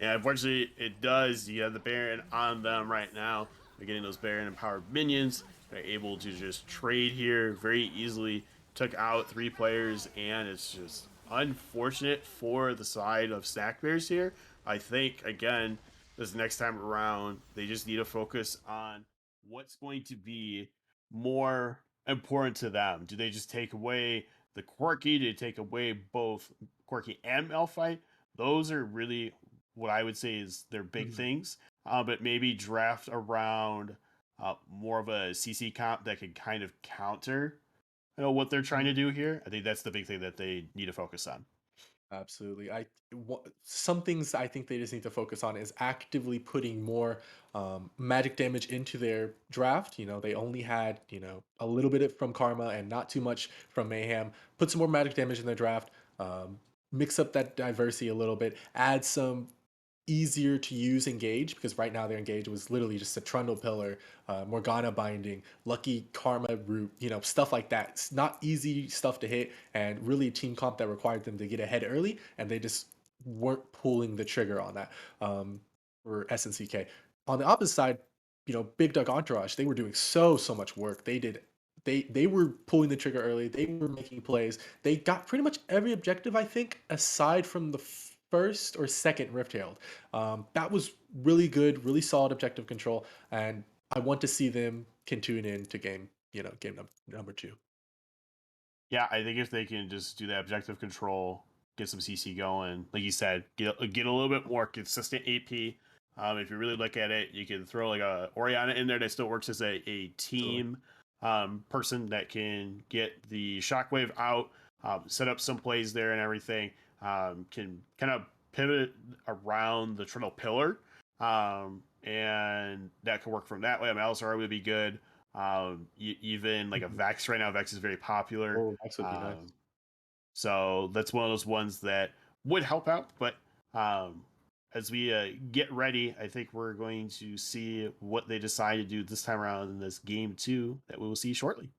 Yeah, unfortunately, it does. You have the Baron on them right now. They're getting those Baron empowered minions. They're able to just trade here very easily. Took out three players, and it's just unfortunate for the side of Snack Bears here. I think, again, this next time around, they just need to focus on what's going to be more important to them. Do they just take away the Quirky? Do they take away both Quirky and Malphite? Those are really what I would say is their big Mhm. things. But maybe draft around more of a CC comp that could kind of counter, what they're trying to do here. I think that's the big thing that they need to focus on. Absolutely. Some things I think they just need to focus on is actively putting more magic damage into their draft. They only had a little bit from Karma and not too much from Mayhem. Put some more magic damage in their draft. Um, Mix up that diversity a little bit. Add some easier to use engage, because right now their engage was literally just a Trundle Pillar, Morgana Binding, Lucky Karma Root, stuff like that. It's not easy stuff to hit, and really a team comp that required them to get ahead early, and they just weren't pulling the trigger on that for SNCK. On the opposite side, Big Duck Entourage, they were doing so much work. They were pulling the trigger early. They were making plays. They got pretty much every objective, I think, aside from the first or second Rift Herald. That was really good, really solid objective control, and I want to see them continue into game number two. Yeah, I think if they can just do that objective control, get some CC going, like you said, get a little bit more consistent AP. If you really look at it, you can throw like a Oriana in there that still works as a Absolutely. team person that can get the shockwave out, set up some plays there and everything. Can kind of pivot around the Triple Pillar, and that could work from that way. I mean, LSR would be good. Even like a Mhm. Vex right now, Vex is very popular. Oh, that would be nice. Um, so that's one of those ones that would help out. But um, as we get ready, I think we're going to see what they decide to do this time around in this game two that we will see shortly.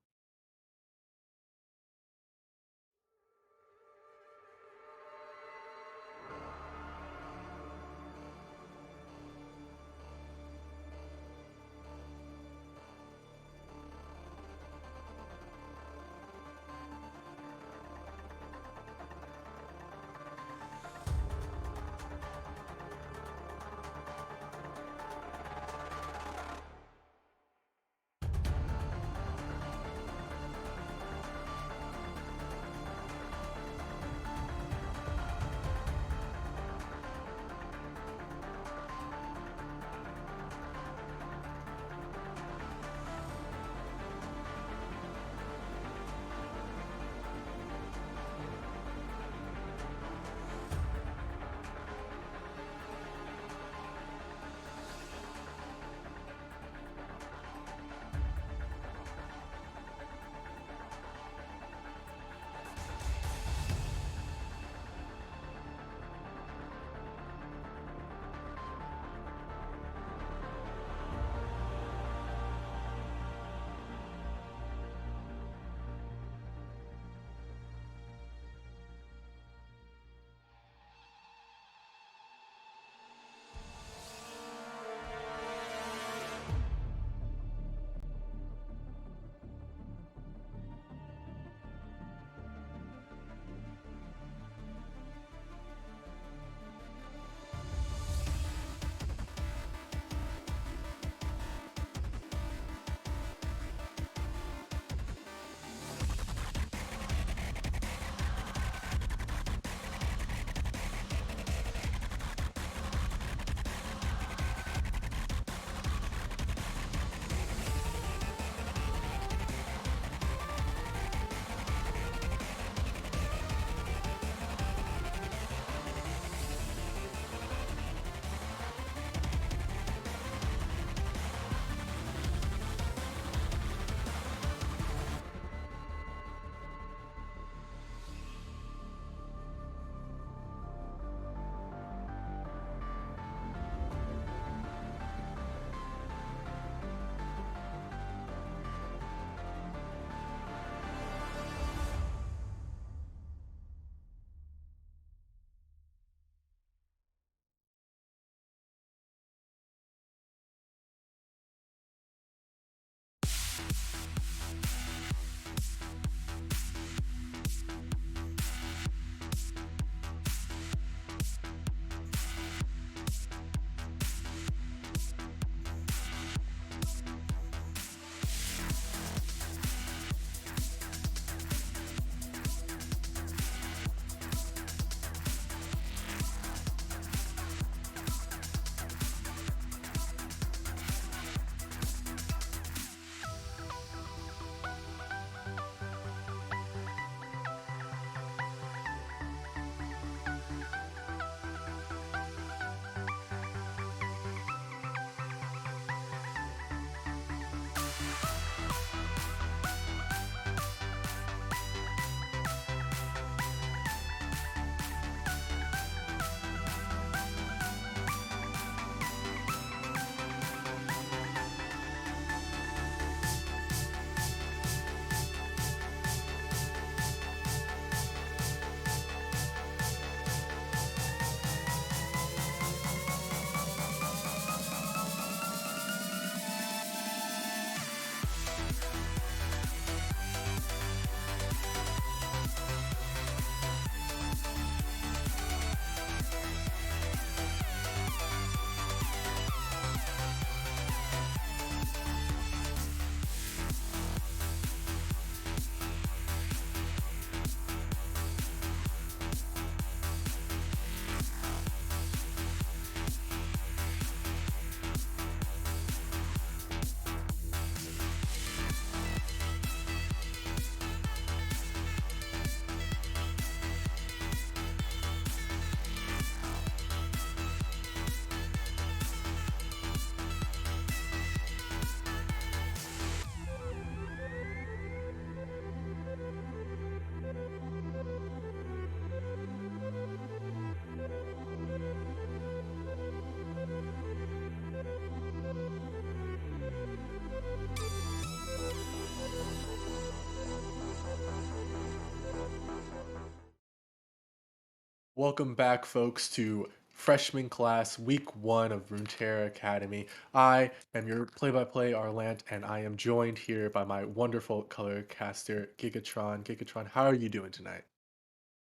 Welcome back, folks, to freshman class week 1 of Runeterra Academy. I am your play-by-play Arlant, and I am joined here by my wonderful color caster, Gigatron. Gigatron, how are you doing tonight?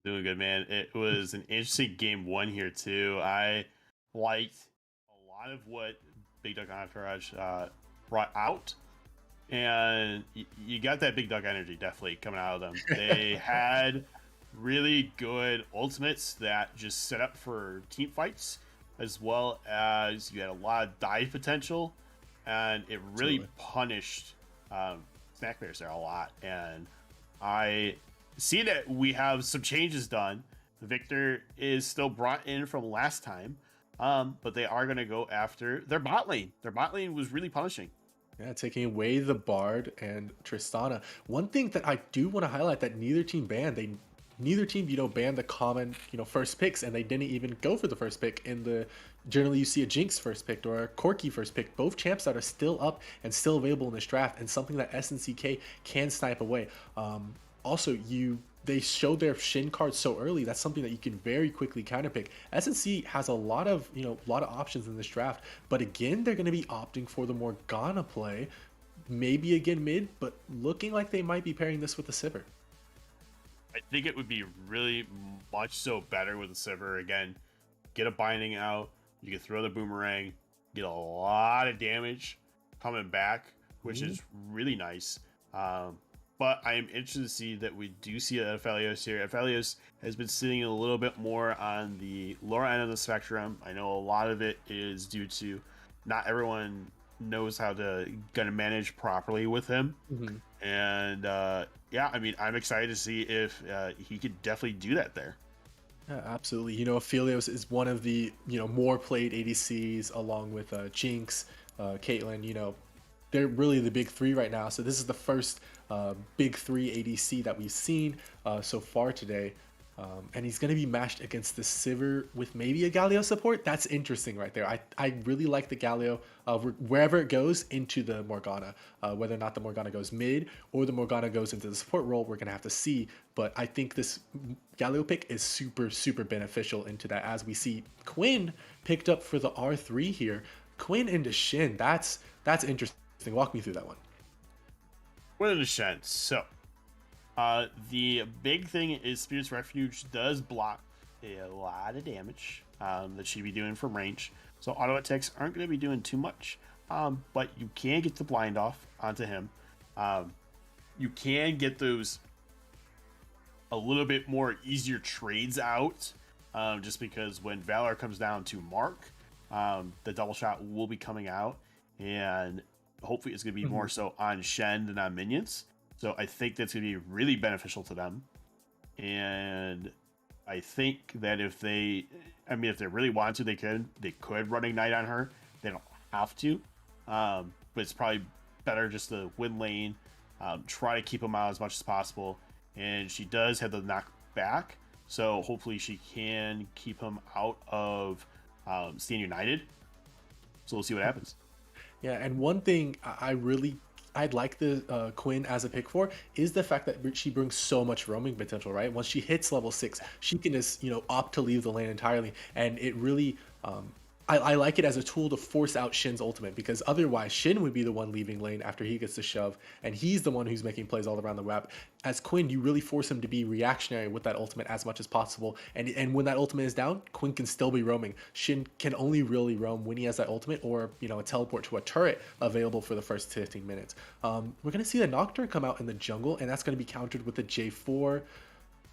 Doing good, man. It was an interesting game one here too. I liked a lot of what Big Duck Entourage brought out, and you got that Big Duck energy definitely coming out of them. They had really good ultimates that just set up for team fights, as well as you had a lot of dive potential, and it really Absolutely. punished snack bears there a lot. And I see that we have some changes done. Victor is still brought in from last time, but they are going to go after their bot lane. Their bot lane was really punishing. Yeah, taking away the Bard and Tristana. One thing that I do want to highlight that neither team banned, neither team, banned the common, first picks, and they didn't even go for the first pick in the generally you see a Jinx first pick or a Corki first pick. Both champs that are still up and still available in this draft, and something that SNCK can snipe away. Also, they showed their Shin card so early. That's something that you can very quickly counterpick. SNC has a lot of options in this draft, but again, they're going to be opting for the Morgana play, maybe again mid, but looking like they might be pairing this with the Sivir. I think it would be really much so better with a Sivir. Again, get a binding out. You can throw the boomerang, get a lot of damage coming back, which is really nice. But I am interested to see that we do see Aphelios here. Aphelios has been sitting a little bit more on the lower end of the spectrum. I know a lot of it is due to not everyone knows how to manage properly with him. And yeah, I mean, I'm excited to see if he could definitely do that there. Yeah, absolutely. Aphelios is one of the, more played ADCs along with Jinx, Caitlyn, they're really the big three right now. So this is the first big three ADC that we've seen so far today. And he's going to be matched against the Sivir with maybe a Galio support. That's interesting right there. I really like the Galio wherever it goes into the Morgana. Whether or not the Morgana goes mid or the Morgana goes into the support role, we're going to have to see. But I think this Galio pick is super, super beneficial into that, as we see Quinn picked up for the R3 here. Quinn into Shin. That's interesting. Walk me through that one. What in a sense. So, the big thing is Spirit's Refuge does block a lot of damage that she'd be doing from range. So auto attacks aren't going to be doing too much. But you can get the blind off onto him. You can get those a little bit more easier trades out. Just because when Valor comes down to Mark, the double shot will be coming out. And hopefully it's going to be more so on Shen than on minions. So I think that's going to be really beneficial to them. And I think that if they really want to, they could run Ignite on her. They don't have to. But it's probably better just to win lane, try to keep them out as much as possible. And she does have the knock back. So hopefully she can keep him out of Stand United. So we'll see what happens. Yeah, and one thing I'd like the Quinn as a pick for is the fact that she brings so much roaming potential, right? Once she hits level 6, she can just, opt to leave the lane entirely. And it really, I like it as a tool to force out Shin's ultimate, because otherwise Shin would be the one leaving lane after he gets the shove, and he's the one who's making plays all around the map. As Quinn, you really force him to be reactionary with that ultimate as much as possible, and when that ultimate is down, Quinn can still be roaming. Shin can only really roam when he has that ultimate, or a teleport to a turret available for the first 15 minutes. We're gonna see the Nocturne come out in the jungle, and that's gonna be countered with the J4,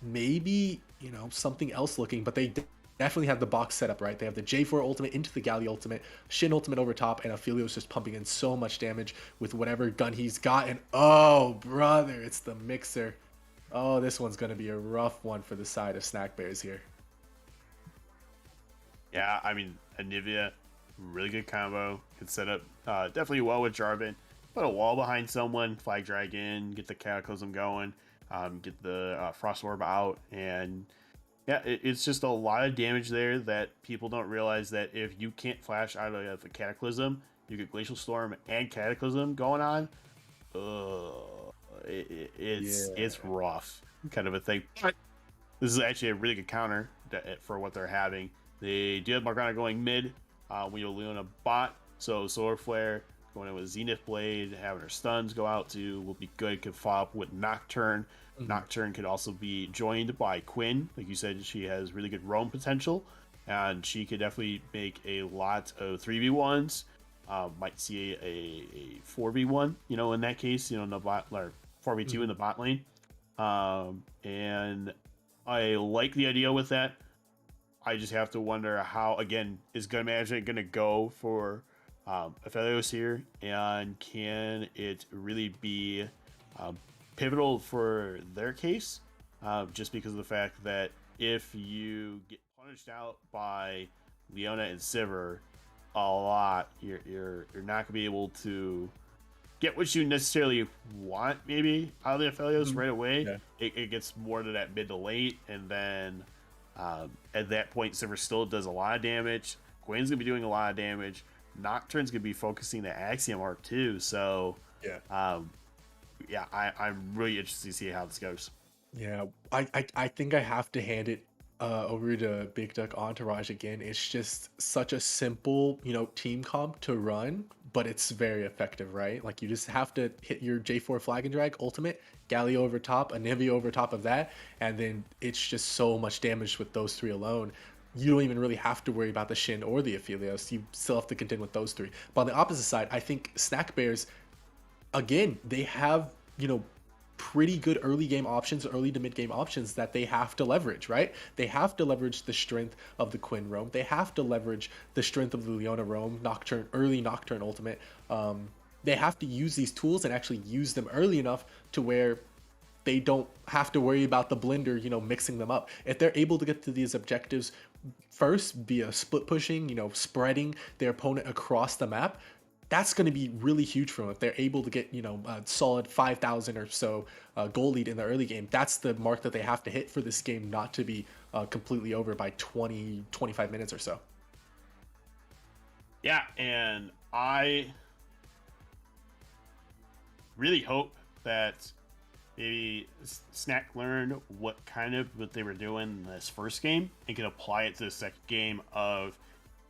maybe something else looking, but they definitely have the box set up right. They have the J4 ultimate into the Galli ultimate, Shin ultimate over top, and Aphelios just pumping in so much damage with whatever gun he's got. And oh brother, it's the mixer. Oh, this one's gonna be a rough one for the side of Snack Bears here. Yeah, I mean, Anivia, really good combo. Can set up definitely well with Jarvan. Put a wall behind someone, flag dragon, get the Cataclysm going, get the Frost Orb out, and yeah, it's just a lot of damage there that people don't realize that if you can't flash out of a Cataclysm, you get Glacial Storm and Cataclysm going on. It's rough, kind of a thing. But this is actually a really good counter for what they're having. They do have Morgana going mid. We have Leona bot, so Solar Flare going in with Zenith Blade, having her stuns go out to will be good. Could follow up with Nocturne. Mhm. Nocturne could also be joined by Quinn. Like you said, she has really good roam potential, and she could definitely make a lot of 3v1s. Might see a 4v1, in that case, in the bot, or 4v2 in Mhm. the bot lane. And I like the idea with that. I just have to wonder how, again, is gun management going to go for Aphelios here, and can it really be um, pivotal for their case? Just because of the fact that if you get punished out by Leona and Sivir a lot, you're not gonna be able to get what you necessarily want maybe out of the Aphelios Mhm. right away. Yeah. It gets more to that mid to late, and then at that point, Sivir still does a lot of damage. Gwen's gonna be doing a lot of damage. Nocturne's gonna be focusing the Axiom arc too. So, Yeah. um, yeah, I'm really interested to see how this goes. Yeah, I think I have to hand it over to Big Duck Entourage again. It's just such a simple, team comp to run, but it's very effective, right? Like you just have to hit your J4 flag and drag ultimate, Galio over top, Anivia over top of that, and then it's just so much damage with those three alone. You don't even really have to worry about the Shin or the Aphelios. You still have to contend with those three. But on the opposite side, I think Snack Bears again, they have, pretty good early game options, early to mid game options that they have to leverage, right? They have to leverage the strength of the Quinn roam. They have to leverage the strength of the Leona roam, Nocturne, early Nocturne ultimate. They have to use these tools and actually use them early enough to where they don't have to worry about the blender, mixing them up. If they're able to get to these objectives first via split pushing, spreading their opponent across the map, that's going to be really huge for them. If they're able to get, a solid 5,000 or so goal lead in the early game, that's the mark that they have to hit for this game not to be completely over by 20, 25 minutes or so. Yeah, and I really hope that maybe Snack learned what they were doing in this first game and can apply it to the second game of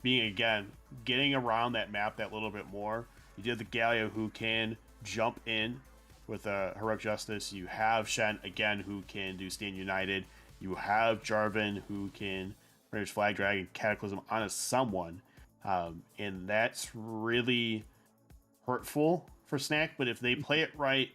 being again getting around that map that little bit more. You did the Galio who can jump in with a heroic justice. You have Shen again who can do Stand United. You have Jarvan who can finish Flag Dragon Cataclysm on someone, and that's really hurtful for Snack. But if they play it right,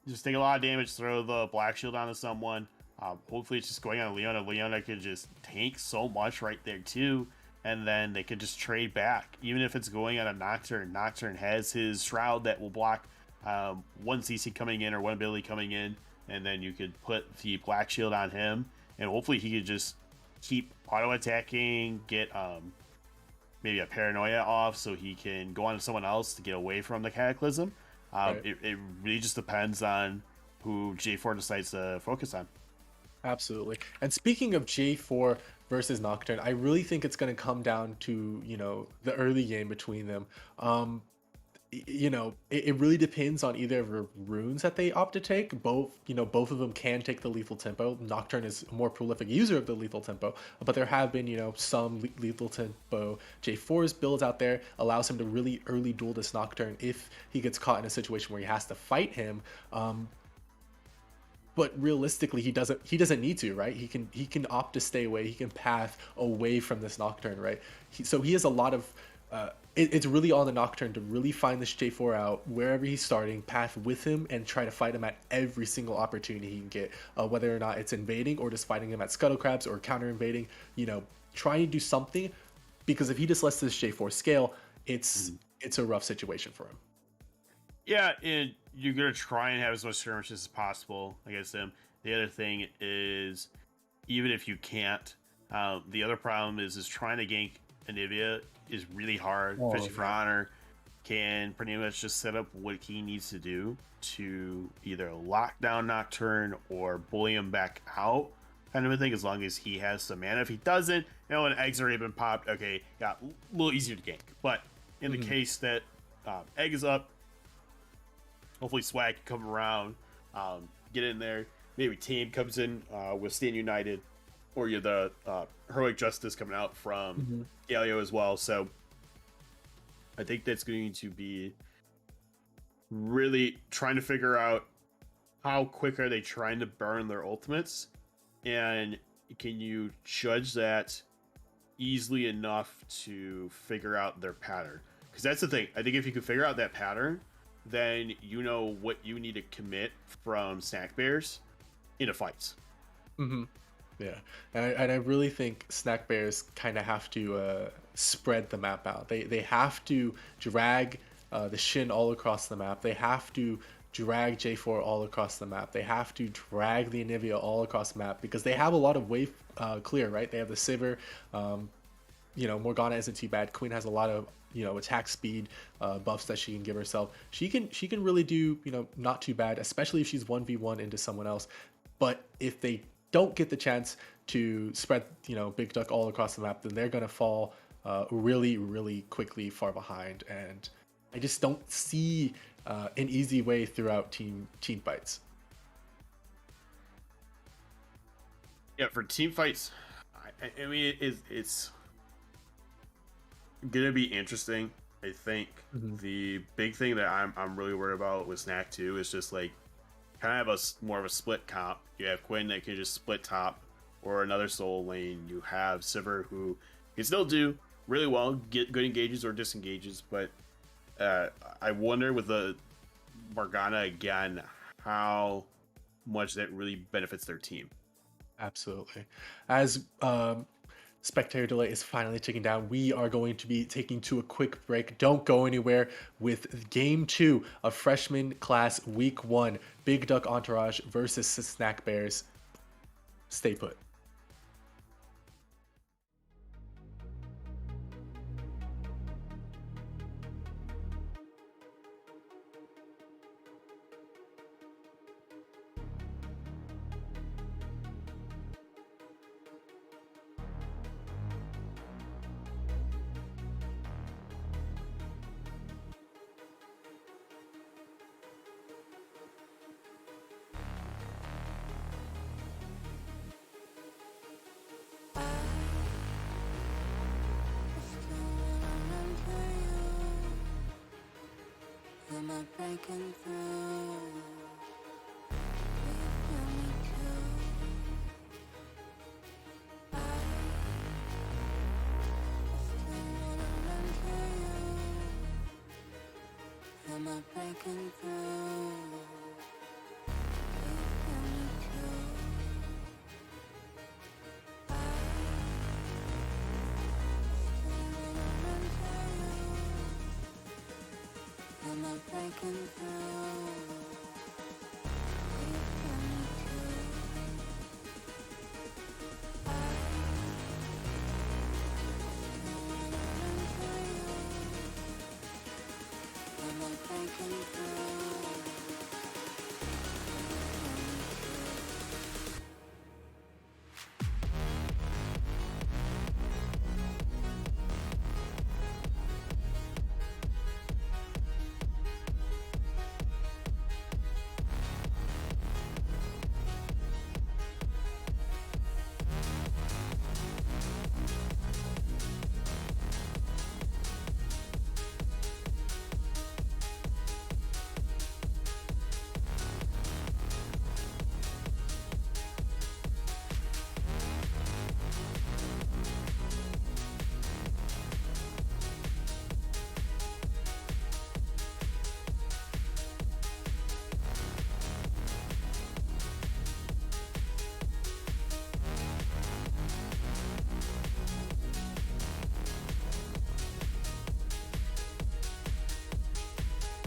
just take a lot of damage, throw the Black Shield onto someone. Hopefully, it's just going on Leona. Leona can just tank so much right there too, and then they can just trade back. Even if it's going on a Nocturne, Nocturne has his Shroud that will block one CC coming in or one ability coming in, and then you could put the Black Shield on him, and hopefully he could just keep auto attacking, get maybe a Paranoia off, so he can go on to someone else to get away from the Cataclysm. Right. It really just depends on who J4 decides to focus on. Absolutely. And speaking of J4 versus Nocturne, I really think it's going to come down to, the early game between them. It really depends on either of the runes that they opt to take. Both of them can take the lethal tempo. Nocturne is a more prolific user of the lethal tempo, but there have been, some lethal tempo J4's builds out there allows him to really early duel this Nocturne if he gets caught in a situation where he has to fight him. But realistically, he doesn't need to, right? He can opt to stay away. He can path away from this Nocturne, right? So he has a lot of it's really on the Nocturne to really find this J4 out wherever he's starting, path with him, and try to fight him at every single opportunity he can get, whether or not it's invading or just fighting him at Scuttle Crabs or counter invading. Try and do something, because if he just lets this J4 scale, it's Mhm. it's a rough situation for him. Yeah, and you're gonna try and have as much skirmishes as possible against him. The other thing is, even if you can't, the other problem is trying to gank Anivia is really hard, Oh, especially for yeah. Honor. Can pretty much just set up what he needs to do to either lock down Nocturne or bully him back out, kind of a thing. As long as he has some mana. If he doesn't, when eggs already been popped, okay, yeah, a little easier to gank. But in the Mhm. case that egg is up, hopefully Swag can come around, get in there. maybe team comes in with Stand United, or you're the Heroic Justice coming out from Mhm. Galio as well. So I think that's going to be really trying to figure out how quick are they trying to burn their ultimates, and can you judge that easily enough to figure out their pattern? Because that's the thing. I think if you can figure out that pattern, then you know what you need to commit from Snack Bears into fights. Mhm. Yeah, and I really think Snack Bears kind of have to spread the map out. They have to drag the Shin all across the map. They have to drag J4 all across the map. They have to drag the Anivia all across the map because they have a lot of wave clear, right? They have the Sivir. Morgana isn't too bad. Queen has a lot of attack speed buffs that she can give herself. She can really do not too bad, especially if she's 1v1 into someone else. But if they don't get the chance to spread Big Duck all across the map, then they're gonna fall really really quickly far behind. And I just don't see an easy way throughout team fights. Yeah, for team fights, I mean, it's gonna be interesting. I think Mm-hmm. the big thing that I'm really worried about with Snack 2 is just like kind of more of a split comp. You have Quinn that can just split top, or another soul lane. You have Sivir who can still do really well, get good engages or disengages, but I wonder with the Morgana again how much that really benefits their team. Absolutely. As spectator delay is finally ticking down, we are going to be taking to a quick break. Don't go anywhere with game 2 of freshman class week 1, Big Duck Entourage versus Snack Bears. Stay put. Am I breaking through? You feel me too? I still wanna run to you. Am I breaking through? You feel me too? I still wanna run to you. Am I breaking through? You feel me too? I still wanna run to you.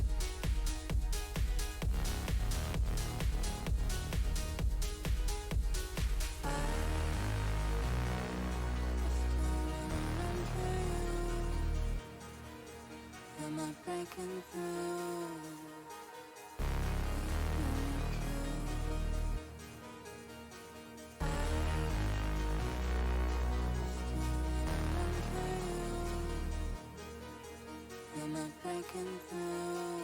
Am I breaking through? Am I breaking through? Am I breaking through?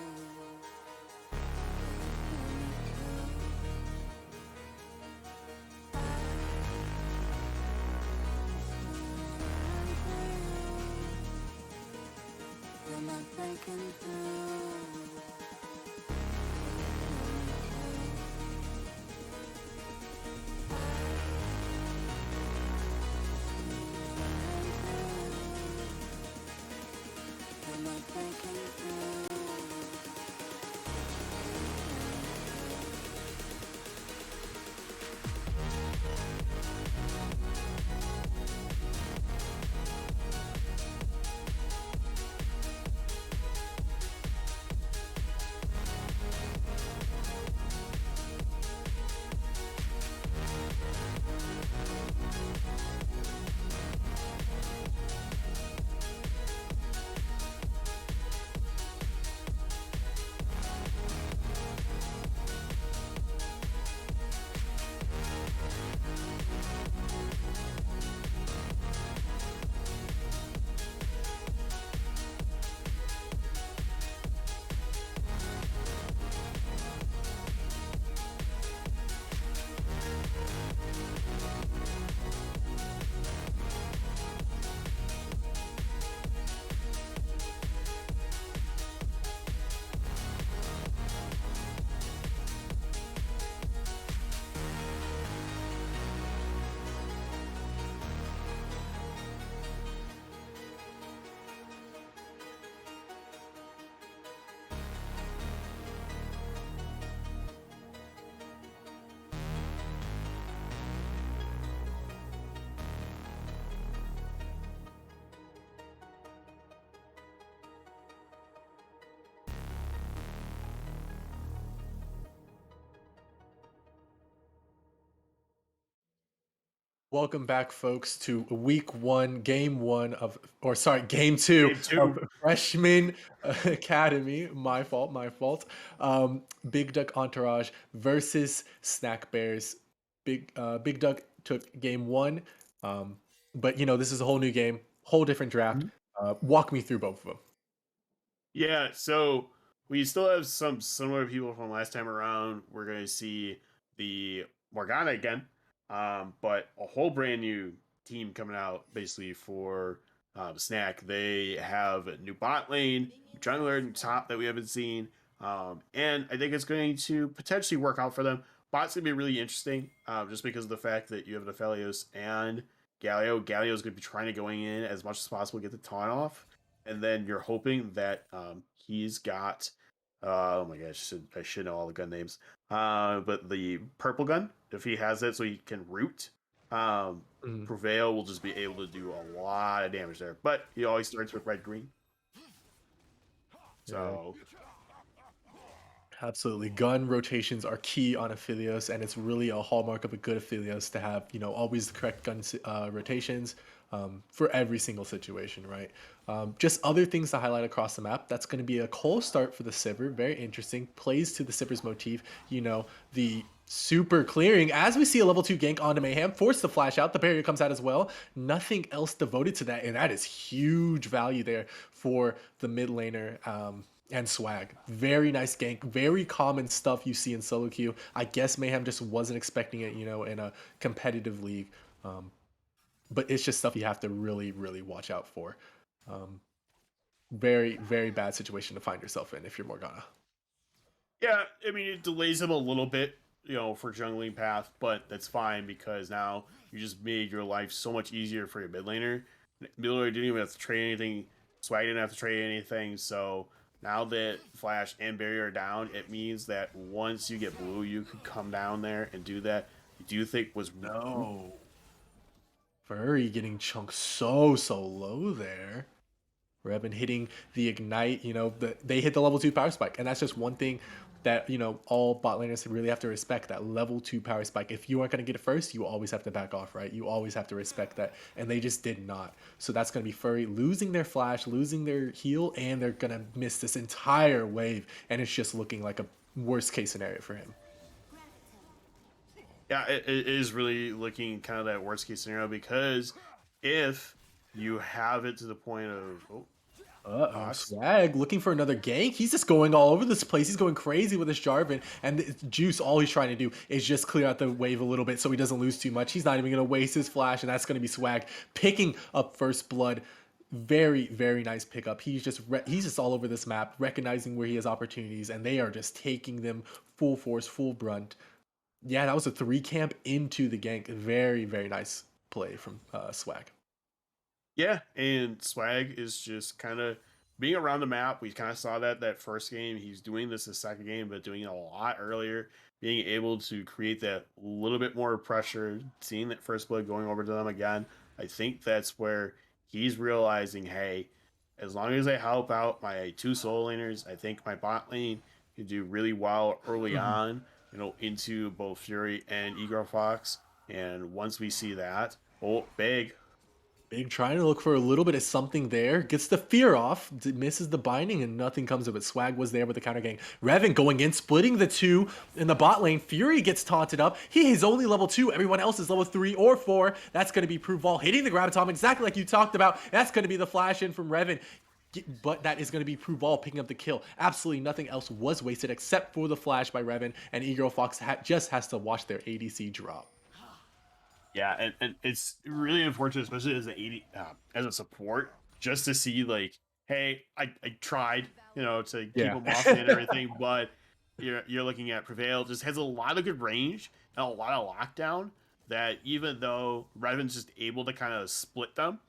breaking through. Am I breaking through? Welcome back, folks, to week one, game one of, or sorry, game two Game two. of Freshman Academy. My fault, my fault. Big Duck Entourage versus Snack Bears. Big Duck took game one, but this is a whole new game, whole different draft. Walk me through both of them. Yeah, so we still have some similar people from last time around. We're going to see the Morgana again, but a whole brand new team coming out basically for Snack. They have a new bot lane, jungler and top that we haven't seen, and I think it's going to potentially work out for them. Bot's going to be really interesting just because of the fact that you have an Aphelios and Galio. Galio is going to be trying to going in as much as possible, get the taunt off, and then you're hoping that he's got oh my gosh, I should know all the gun names. But the purple gun, if he has it, so he can root. Prevail will just be able to do a lot of damage there. But he always starts with red green. So Absolutely. Gun rotations are key on Aphelios, and it's really a hallmark of a good Aphelios to have, always the correct gun rotations for every single situation, right? Just other things to highlight across the map. That's going to be a cold start for the Sivir. Very interesting. Plays to the Sivir's motif. The super clearing as we see a level 2 gank onto Mayhem, forced to flash out. The barrier comes out as well. Nothing else devoted to that, and that is huge value there for the mid laner. And Swag. Very nice gank. Very common stuff you see in solo queue. I guess Mayhem just wasn't expecting it, in a competitive league. But it's just stuff you have to really, really watch out for. Very, very bad situation to find yourself in if you're Morgana. yeah, I mean it delays him a little bit, for jungling path, but that's fine because now you just made your life so much easier for your mid laner. Mid laner didn't even have to trade anything. Swag didn't have to trade anything, so now that Flash and Barrier are down, it means that once you get blue, you could come down there and do that. I do think was Furry getting chunked so low there. Revan hitting the ignite, they hit the level 2 power spike. And that's just one thing that, all bot laners really have to respect, that level 2 power spike. If you aren't going to get it first, you always have to back off, right? You always have to respect that. And they just did not. So that's going to be Furry losing their flash, losing their heal, and they're going to miss this entire wave. And it's just looking like a worst case scenario for him. Yeah, it is really looking kind of that worst case scenario because if you have it to the point of Swag looking for another gank. He's just going all over this place. He's going crazy with his Jarvan. And Juice, all he's trying to do is just clear out the wave a little bit so he doesn't lose too much. He's not even going to waste his flash, and that's going to be Swag picking up first blood. Very, very nice pickup. He's just all over this map, recognizing where he has opportunities, and they are just taking them full force, full brunt. Yeah, that was a 3 camp into the gank. Very, very nice play from Swag. Yeah, and Swag is just kind of being around the map. We kind of saw that first game. He's doing this the second game, but doing it a lot earlier. Being able to create that little bit more pressure, seeing that first blood going over to them again. I think that's where he's realizing, hey, as long as I help out my two soul laners, I think my bot lane can do really well early Mhm. on. Into both Fury and Egro Fox. And once we see that, oh, big. Big trying to look for a little bit of something there. Gets the fear off, misses the binding, and nothing comes of it. Swag was there with the counter gang. Revan going in, splitting the two in the bot lane. Fury gets taunted up. He is only level 2. Everyone else is level 3 or 4. That's going to be Pruval hitting the Graviton exactly like you talked about. That's going to be the flash in from Revan. But that is going to be Pruval picking up the kill. Absolutely nothing else was wasted except for the flash by Revan. And Egro Fox just has to watch their ADC drop. Yeah, and it's really unfortunate, especially as an 80 as a support, just to see like, hey, I tried, to keep Yeah. him off me and everything, but you're looking at Prevail just has a lot of good range and a lot of lockdown. That even though Revan's just able to kind of split them,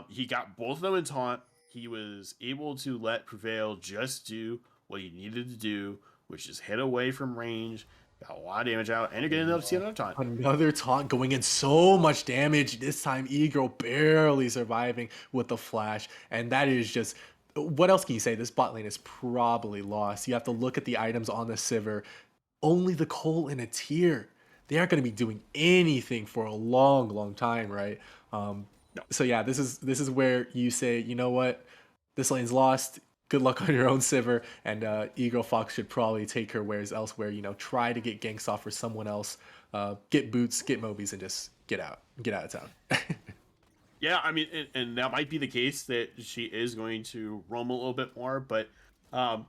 he got both of them in taunt. He was able to let Prevail just do what he needed to do, which is hit away from range, got a lot of damage out, and you're getting enough to see another taunt. Another taunt going in, so much damage. This time, Egro barely surviving with the flash. And that is just, what else can you say? This bot lane is probably lost. You have to look at the items on the Sivir. Only the Cole and a tier. They aren't going to be doing anything for a long, long time, right? Um, No. so yeah, this is where you say, you know what? This lane's lost. Good luck on your own Sivir, and Eagle Fox should probably take her wares elsewhere. Try to get ganks off for someone else, get boots, get Mobies, and just get out of town. Yeah, I mean, and that might be the case that she is going to roam a little bit more, but um,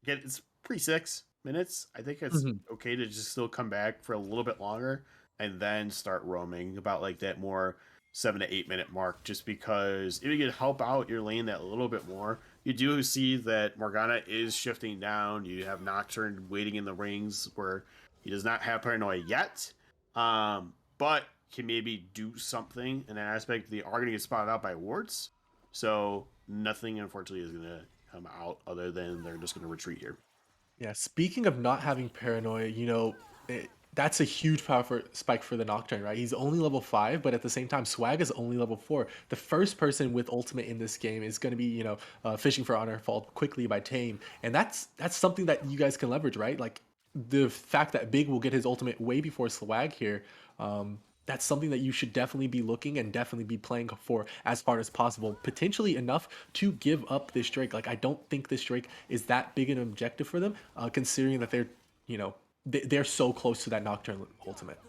again, it's pre 6 minutes. I think it's Mhm. okay to just still come back for a little bit longer and then start roaming about like that more 7 to 8 minute mark, just because if you could help out your lane that little bit more, you do see that Morgana is shifting down. You have Nocturne waiting in the rings where he does not have paranoia yet, but can maybe do something in that aspect. They are going to get spotted out by wards, so nothing unfortunately is going to come out other than they're just going to retreat here. Yeah, speaking of not having paranoia, that's a huge power spike for the Nocturne, right? He's only level 5, but at the same time, Swag is only level 4. The first person with ultimate in this game is going to be, fishing for honor, followed quickly by Tame, and that's something that you guys can leverage, right? Like the fact that Big will get his ultimate way before Swag here. That's something that you should definitely be looking and definitely be playing for as hard as possible. Potentially enough to give up this Drake. Like I don't think this Drake is that big an objective for them, considering that you know, they're so close to that Nocturne ultimate.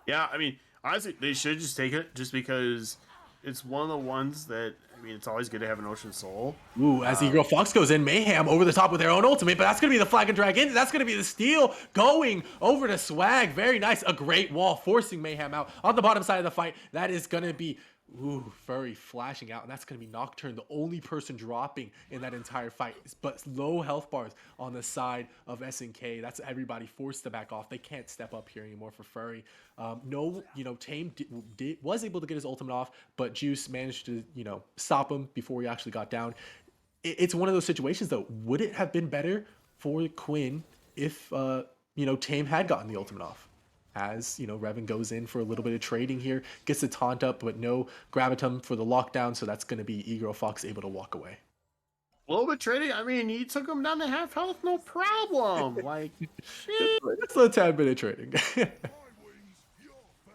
Yeah, I mean, honestly, they should just take it just because it's one of the ones that, I mean, it's always good to have an Ocean Soul. Ooh, as the girl Fox goes in, Mayhem over the top with their own ultimate, but that's going to be the flag and drag in. That's going to be the steal going over to Swag. Very nice. A great wall forcing Mayhem out on the bottom side of the fight. That is going to be, ooh, Furry flashing out, and that's going to be Nocturne, the only person dropping in that entire fight. But low health bars on the side of SNK. That's everybody forced to back off. They can't step up here anymore for Furry. No, Tame was able to get his ultimate off, but Juice managed to, stop him before he actually got down. It's one of those situations, though. Would it have been better for Quinn if, Tame had gotten the ultimate off? As, Revan goes in for a little bit of trading here, gets the taunt up, but no Gravitum for the lockdown, so that's going to be Egro Fox able to walk away. A little bit trading. I mean, you took him down to half health, no problem. Like, shit. Just a tad bit of trading.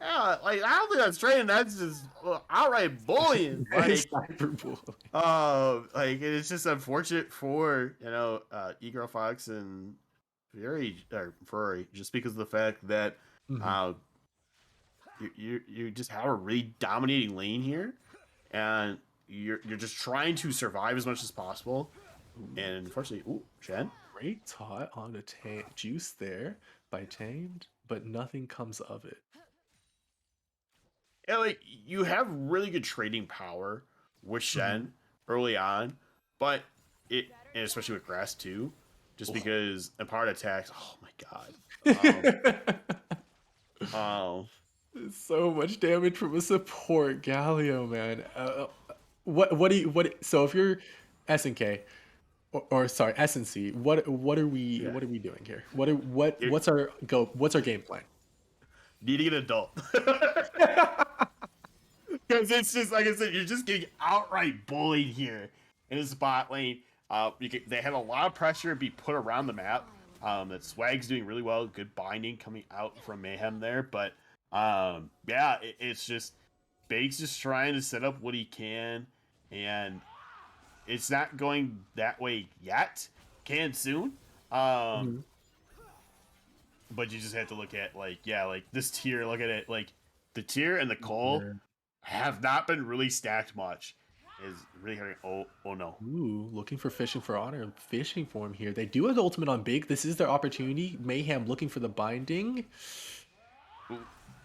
Yeah, like, I don't think that's trading. That's just outright bullying. Like, Cyberbullying. like it's just unfortunate for Egro Fox and Fury or Furry, just because of the fact that uh, you just have a really dominating lane here, and you're just trying to survive as much as possible. And unfortunately, Shen. Great taunt on a Juice there by Tamed, but nothing comes of it. And like you have really good trading power with Mhm. Shen early on, but and especially with grass too, just Oh. because empowered attacks. Oh my god. Um, um, So much damage from a support Galio, man. What do you what? So if you're SNK or sorry SNC, yeah. what are we doing here? You What's our go? What's our game plan? need to get an adult. Because it's just like I said, you're just getting outright bullied here in the spot lane. They had a lot of pressure to be put around the map. That Swag's doing really well. Good binding coming out from Mayhem there, but yeah, it's just Bake's just trying to set up what he can, and it's not going that way yet. Can soon. Um, Mhm. but you just have to look at like yeah, like this tier. Look at it, like the tier and the coal Yeah. have not been really stacked much. Is really hurting. Oh no. Ooh, looking for fishing for honor and fishing for him here. They do have the ultimate on Big. This is their opportunity. Mayhem looking for the binding. Ooh,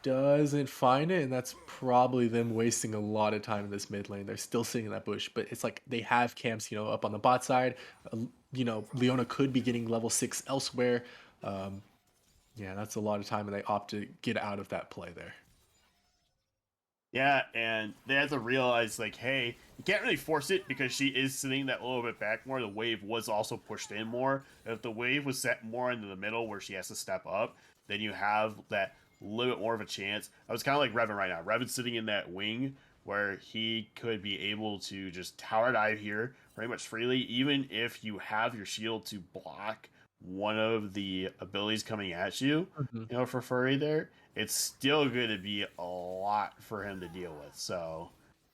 Doesn't find it, and that's probably them wasting a lot of time in this mid lane. They're still sitting in that bush, but it's like they have camps, up on the bot side. Leona could be getting level 6 elsewhere. Um, yeah, that's a lot of time, and they opt to get out of that play there. yeah, and they have to realize like, hey, you can't really force it because she is sitting that little bit back more. The wave was also pushed in more. If the wave was set more into the middle where she has to step up, then you have that little bit more of a chance. I was kind of like Revan right now. Revan's sitting in that wing where he could be able to just tower dive here pretty much freely, even if you have your shield to block one of the abilities coming at you, for Furry there, it's still going to be a lot for him to deal with. So,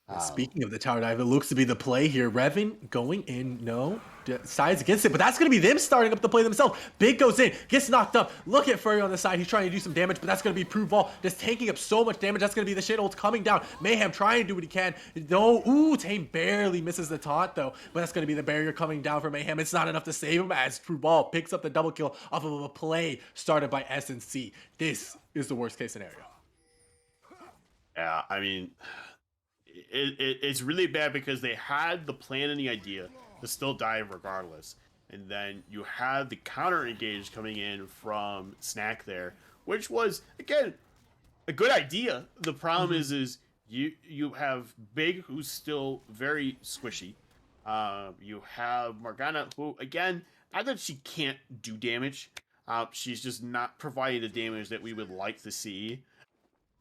Yeah, um, speaking of the tower dive, it looks to be the play here. Revan going in, no, decides against it, but that's going to be them starting up the play themselves. Big goes in, gets knocked up. Look at Furry on the side. He's trying to do some damage, but that's going to be Prove Ball just taking up so much damage. That's going to be the shit ult coming down. Mayhem trying to do what he can. No, ooh, Tame barely misses the taunt though, but that's going to be the barrier coming down for Mayhem. It's not enough to save him as Prove Ball picks up the double kill off of a play started by SNC. This is the worst case scenario. yeah, I mean, it's really bad because they had the plan and the idea to still dive regardless. And then you had the counter engage coming in from Snack there, which was, again, a good idea. The problem is you have Big, who's still very squishy. You have Morgana, who again, not that she can't do damage. She's just not providing the damage that we would like to see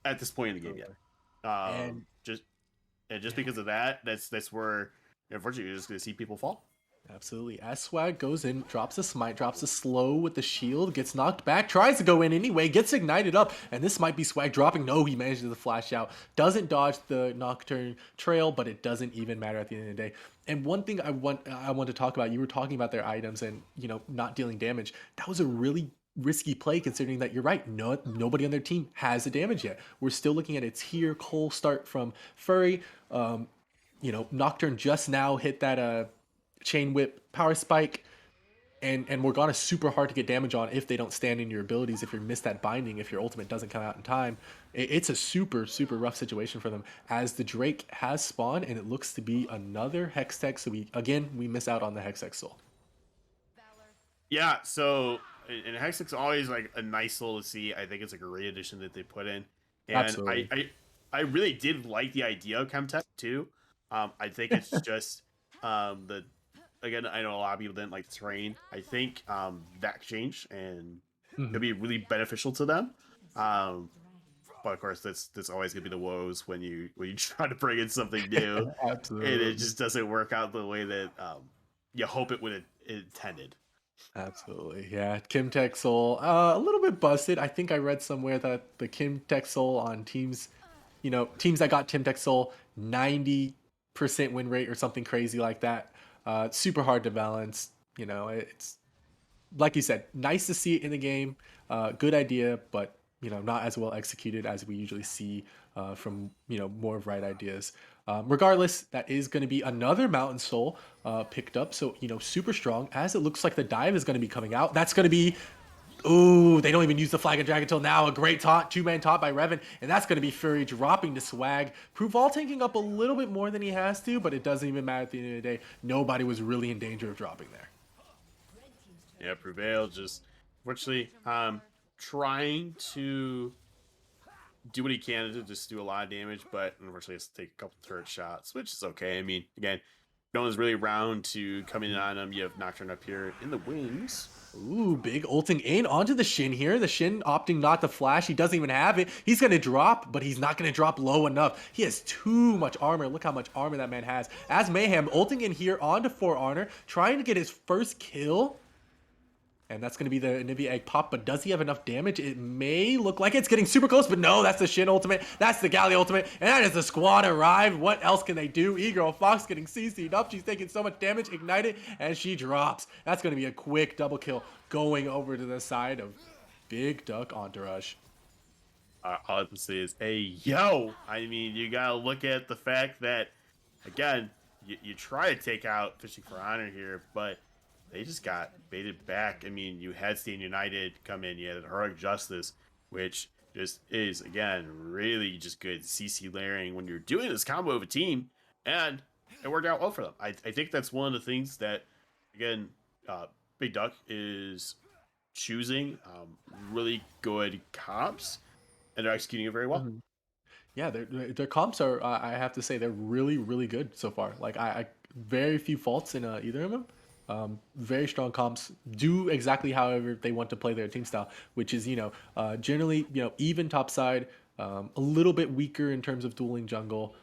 at this point in the game yet. And Just and just yeah. because of that, that's where unfortunately you're just gonna see people fall. Absolutely. As Swag goes in, drops a smite, drops a slow with the shield, gets knocked back, tries to go in anyway, gets ignited up, and this might be Swag dropping. No, he manages to flash out. Doesn't dodge the Nocturne trail, but it doesn't even matter at the end of the day. And one thing I want to talk about, you were talking about their items and not dealing damage. That was a really risky play considering that you're right. No, nobody on their team has the damage yet. We're still looking at a tier Cole start from Furry. Nocturne just now hit that chain whip power spike, and Morgana's super hard to get damage on if they don't stand in your abilities, if you miss that binding, if your ultimate doesn't come out in time. It's a super super rough situation for them as the Drake has spawned, and it looks to be another Hextech. So we miss out on the Hextech soul. Yeah, so and Hextech's always like a nice tool to see. I think it's a great addition that they put in, and Absolutely. I really did like the idea of Chemtech too. I think it's just the again I know a lot of people didn't like the terrain. I think that changed and it'll Mhm. be really beneficial to them. Um, but of course that's always gonna be the woes when you try to bring in something new and it Absolutely. just doesn't work out the way that you hope it would have intended. Absolutely. Yeah. Kim Tech Soul, a little bit busted. I think I read somewhere that the Kim Tech Soul on teams, teams that got Kim Tech Soul, 90% win rate or something crazy like that. Super hard to balance. It's like you said, nice to see it in the game. Good idea, but not as well executed as we usually see from more of right ideas. Regardless, that is going to be another Mountain Soul picked up. So super strong. As it looks like the dive is going to be coming out. That's going to be Ooh, they don't even use the Flag and Drag until now. A great taunt, two-man taunt by Revan, and that's going to be Fury dropping to Swag. Pruval taking up a little bit more than he has to, but it doesn't even matter at the end of the day. Nobody was really in danger of dropping there. Yeah, Prevail just fortunately trying to do what he can to just do a lot of damage, but unfortunately has to take a couple turret shots, which is okay. I mean, again, no one's really around to come in on him. You have Nocturne up here in the wings. Ooh, big ulting in onto the Shin here. The Shin opting not to flash. He doesn't even have it. He's going to drop, but he's not going to drop low enough. He has too much armor. Look how much armor that man has. As Mayhem ulting in here onto For Honor, trying to get his first kill. And that's going to be the Anivia Egg pop, but does he have enough damage? It may look like it's getting super close, but no, that's the Shin ultimate. That's the Galley ultimate, and that is the squad arrived. What else can they do? E-Girl Fox getting CC'd up. She's taking so much damage, ignited, and she drops. That's going to be a quick double kill going over to the side of Big Duck Entourage. All I have to say is, hey, yo! I mean, you gotta look at the fact that, again, you try to take out Fishing for Honor here, but they just got baited back. I mean, you had Stand United come in, you had Heroic Justice, which just is, again, really just good CC layering when you're doing this combo of a team, and it worked out well for them. I think that's one of the things that, again, Big Duck is choosing really good comps, and they're executing it very well. Mhm. Yeah, their comps are, I have to say, they're really, really good so far. Like, I very few faults in either of them. Very strong comps, do exactly however they want to play their team style, which is, generally, even top side, a little bit weaker in terms of dueling jungle,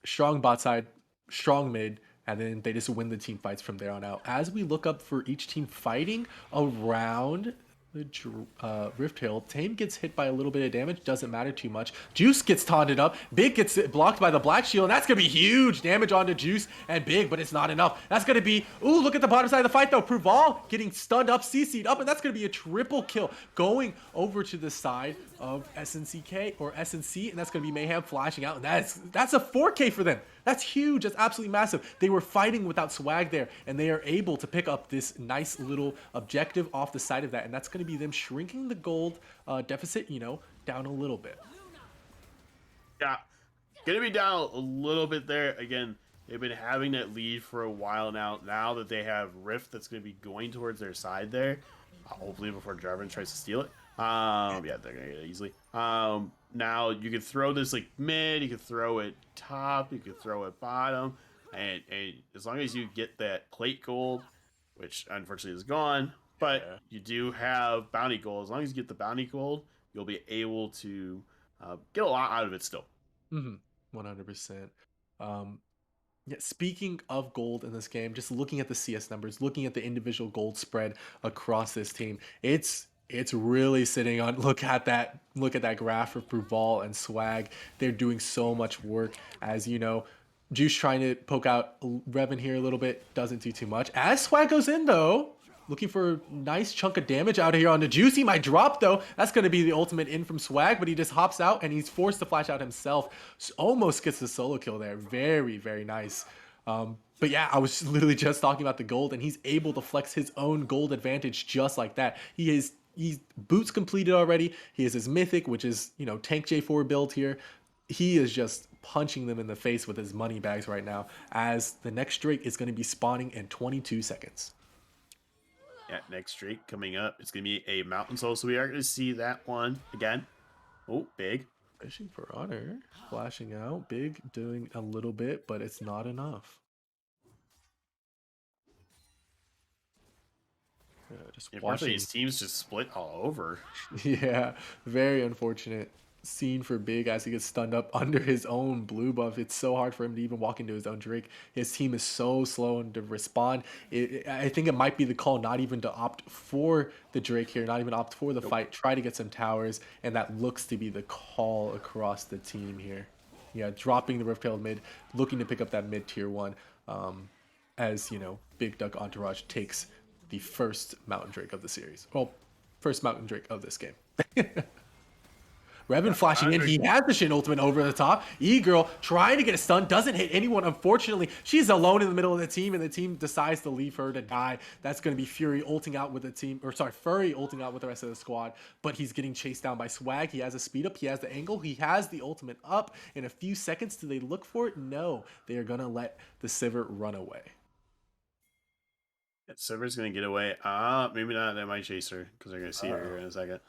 strong bot side, strong mid, and then they just win the team fights from there on out. As we look up for each team fighting around the Rift Hill, Tame gets hit by a little bit of damage, doesn't matter too much. Juice gets taunted up, Big gets blocked by the Black Shield, and that's going to be huge damage onto Juice and Big, but it's not enough. That's going to be, ooh, look at the bottom side of the fight though, Pruval getting stunned up, CC'd up, and that's going to be a triple kill going over to the side of SNCK or SNC, and that's going to be Mayhem flashing out, and that's a 4K for them. That's huge. That's absolutely massive. They were fighting without swag there, and they are able to pick up this nice little objective off the side of that, and that's going to be them shrinking the gold deficit, down a little bit. Yeah, gonna be down a little bit there. Again, they've been having that lead for a while now. Now that they have Rift that's gonna be going towards their side there, hopefully before Jarvan tries to steal it. Yeah, they're gonna get it easily. Now you can throw this like mid, you can throw it top, you can throw it bottom, and as long as you get that plate gold, which unfortunately is gone, but Yeah. you do have bounty gold. As long as you get the bounty gold, you'll be able to get a lot out of it still. 100%. Yeah, speaking of gold in this game, just looking at the CS numbers, looking at the individual gold spread across this team, it's really sitting on look at that graph of Pruval and Swag. They're doing so much work, as Juice trying to poke out Revan here a little bit, doesn't do too much. As Swag goes in though, looking for a nice chunk of damage out here on the Juice. He might drop though. That's going to be the ultimate in from Swag, but he just hops out and he's forced to flash out himself. So almost gets the solo kill there. Very, very nice. But yeah, I was literally just talking about the gold, and he's able to flex his own gold advantage just like that. He's boots completed already. He has his mythic, which is, tank J4 build here. He is just punching them in the face with his money bags right now, as the next Drake is going to be spawning in 22 seconds. Yeah, next Drake coming up. It's going to be a Mountain Soul, so we are going to see that one again. Oh, Big. Fishing for Honor, flashing out. Big doing a little bit, but it's not enough. Yeah, just Unfortunately, watching. his team's just split all over. Yeah, very unfortunate scene for Big as he gets stunned up under his own blue buff. It's so hard for him to even walk into his own Drake. His team is so slow to respond. I think it might be the call not even to opt for the Drake here, not even opt for the fight, try to get some towers, and that looks to be the call across the team here. Yeah, dropping the Rift Tail mid, looking to pick up that mid tier 1, as, Big Duck Entourage takes the first Mountain Drake of the series. Well, first Mountain Drake of this game. Revan flashing in. He has the Shin ultimate over the top. E-Girl trying to get a stun. Doesn't hit anyone, unfortunately. She's alone in the middle of the team, and the team decides to leave her to die. That's going to be Fury ulting out with the team, or sorry, Furry ulting out with the rest of the squad, but he's getting chased down by Swag. He has a speed up. He has the angle. He has the ultimate up. In a few seconds, do they look for it? No. They are going to let the Sivert run away. Silver's gonna get away. Maybe not. They might chase her because they're gonna see her here in a second.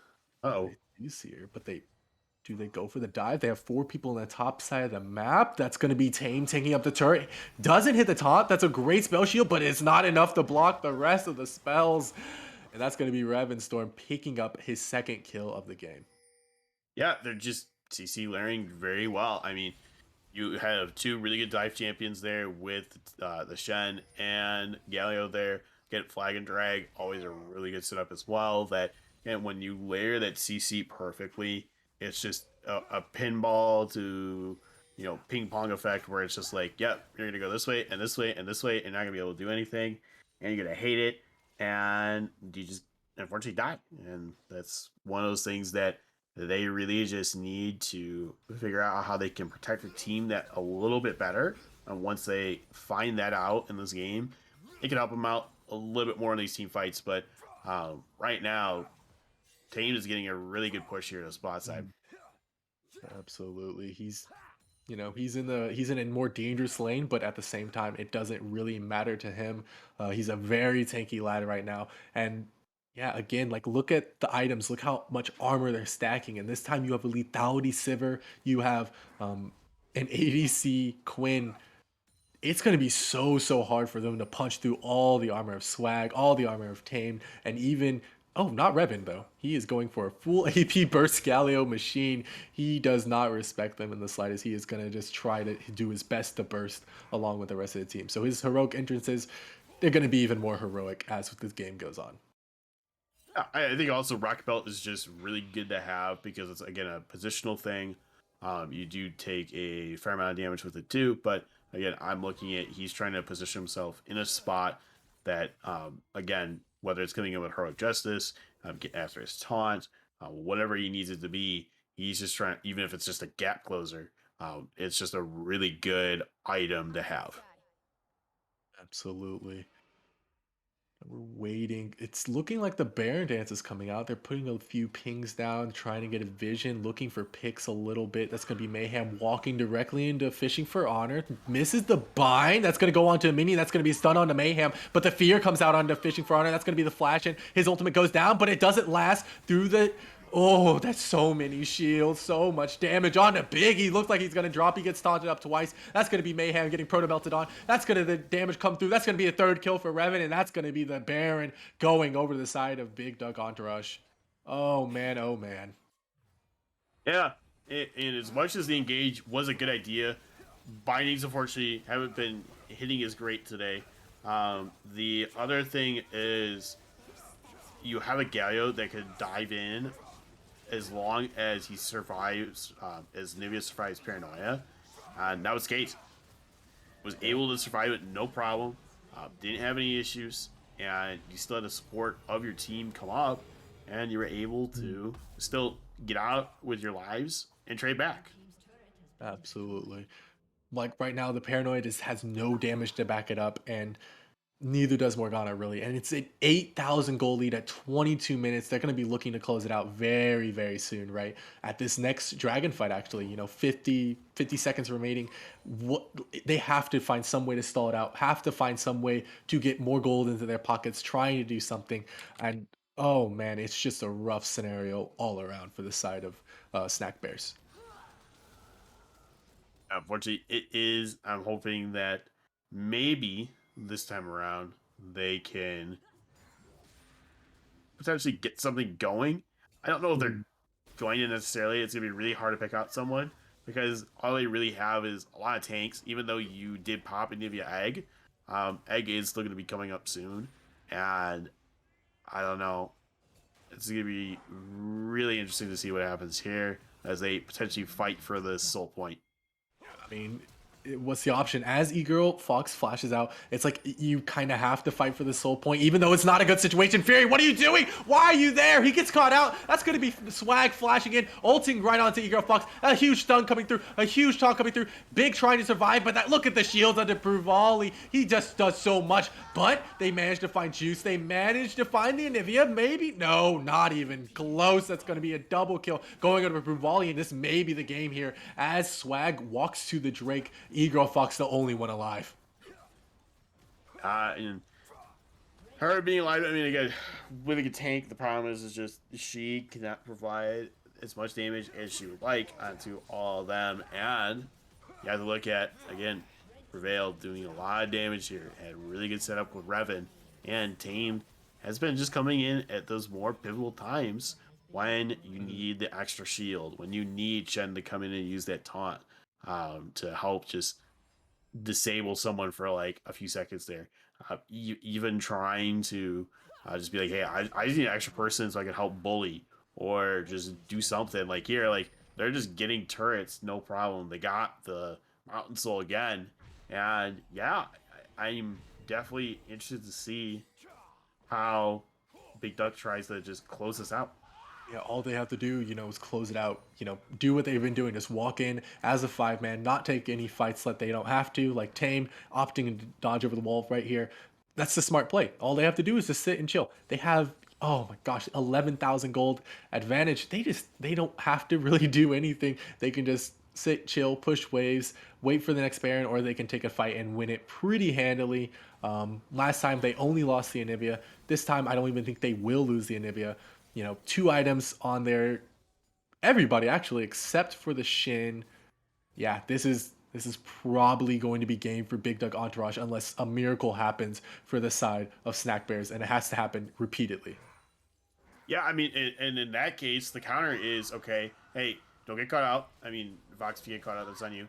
Oh, You see her, but do they go for the dive? They have 4 people on the top side of the map. That's going to be Tame taking up the turret. Doesn't hit the top. That's a great spell shield, but it's not enough to block the rest of the spells. And that's going to be Ravenstorm picking up his second kill of the game. yeah, they're just CC layering very well. I mean, you have 2 really good dive champions there with the Shen and Galio there. Get flag and drag, always a really good setup as well. And when you layer that CC perfectly, it's just a pinball to ping pong effect where it's just like, yep, you're gonna go this way and this way and this way, and not gonna be able to do anything, and you're gonna hate it, and you just unfortunately die. And that's one of those things that they really just need to figure out how they can protect the team that a little bit better. And once they find that out in this game, it can help them out a little bit more in these team fights. But right now, Tame is getting a really good push here to the spot side. Absolutely. He's in a more dangerous lane, but at the same time, it doesn't really matter to him. He's a very tanky lad right now, and yeah, again, like look at the items, look how much armor they're stacking, and this time you have a lethality Sivir, you have an ADC Quinn. It's going to be so hard for them to punch through all the armor of Swag, all the armor of Tame, and even not Revan though. He is going for a full AP burst Galio machine. He does not respect them in the slightest. He is going to just try to do his best to burst along with the rest of the team. So his heroic entrances, they're going to be even more heroic as this game goes on. I think also Rock Belt is just really good to have because it's, again, a positional thing. You do take a fair amount of damage with it too, but again, I'm looking at he's trying to position himself in a spot that, again, whether it's coming in with heroic justice, get after his taunt, whatever he needs it to be, he's just trying. Even if it's just a gap closer, it's just a really good item to have. Absolutely. We're waiting. It's looking like the Baron dance is coming out. They're putting a few pings down, trying to get a vision, looking for picks a little bit. That's going to be Mayhem walking directly into Fishing for Honor. Misses the bind. That's going to go onto a minion. That's going to be stun onto Mayhem. But the fear comes out onto Fishing for Honor. That's going to be the flash in. His ultimate goes down, but it doesn't last through the... Oh, that's so many shields, so much damage on the Big. He looks like he's going to drop. He gets taunted up twice. That's going to be Mayhem getting proto belted on. That's going to the damage come through. That's going to be a 3rd kill for Revan, and that's going to be the Baron going over the side of Big Doug Entourage. Oh, man, oh, man. Yeah, and as much as the engage was a good idea, bindings unfortunately haven't been hitting as great today. The other thing is you have a Galio that could dive in as long as he survives, as Nivea survives Paranoia. And that was Kate. Was able to survive it, no problem. Didn't have any issues. And you still had the support of your team come up. And you were able to still get out with your lives and trade back. Absolutely. Like right now, the Paranoid has no damage to back it up, and neither does Morgana really. And it's an 8,000 goal lead at 22 minutes. They're going to be looking to close it out very soon, right? At this next dragon fight, actually, 50 seconds remaining. They have to find some way to stall it out, have to find some way to get more gold into their pockets, trying to do something. And oh man, it's just a rough scenario all around for the side of Snack Bears. Unfortunately, it is. I'm hoping that maybe this time around they can potentially get something going. I don't know if they're going to necessarily. It's going to be really hard to pick out someone because all they really have is a lot of tanks, even though you did pop Nivea Egg. Egg is still going to be coming up soon. And I don't know. It's going to be really interesting to see what happens here as they potentially fight for the soul point. I mean, what's the option? As E-Girl Fox flashes out, it's like you kind of have to fight for the soul point, even though it's not a good situation. Fury, what are you doing? Why are you there? He gets caught out. That's going to be Swag flashing in, ulting right onto E-Girl Fox. A huge stun coming through, a huge taunt coming through. Big trying to survive, but look at the shields under Bruvali. He just does so much, but they managed to find Juice. They managed to find the Anivia. Maybe? No, not even close. That's going to be a double kill going over Bruvali, and this may be the game here as Swag walks to the Drake. E-Girl Fox the only one alive. And her being alive, I mean, again, with a tank, the problem is just she cannot provide as much damage as she would like onto all of them. And you have to look at, again, Prevail doing a lot of damage here. Had a really good setup with Revan. And Tamed has been just coming in at those more pivotal times when you need the extra shield, when you need Shen to come in and use that taunt to help just disable someone for like a few seconds there. Even trying to just be like, hey, I just need an extra person so I can help bully or just do something. Like here, like they're just getting turrets, no problem. They got the Mountain Soul again, and yeah, I'm definitely interested to see how Big Duck tries to just close this out. Yeah, all they have to do, is close it out. Do what they've been doing. Just walk in as a 5-man, not take any fights that they don't have to, like Tame, opting to dodge over the wall right here. That's the smart play. All they have to do is just sit and chill. They have, oh my gosh, 11,000 gold advantage. They don't have to really do anything. They can just sit, chill, push waves, wait for the next Baron, or they can take a fight and win it pretty handily. Last time they only lost the Anivia. This time I don't even think they will lose the Anivia. 2 items on their everybody actually except for the Shin. Yeah, this is probably going to be game for Big Duck Entourage unless a miracle happens for the side of Snack Bears, and it has to happen repeatedly. Yeah, I mean, and in that case, the counter is okay. Hey, don't get caught out. I mean, Vox, if you get caught out, that's on you.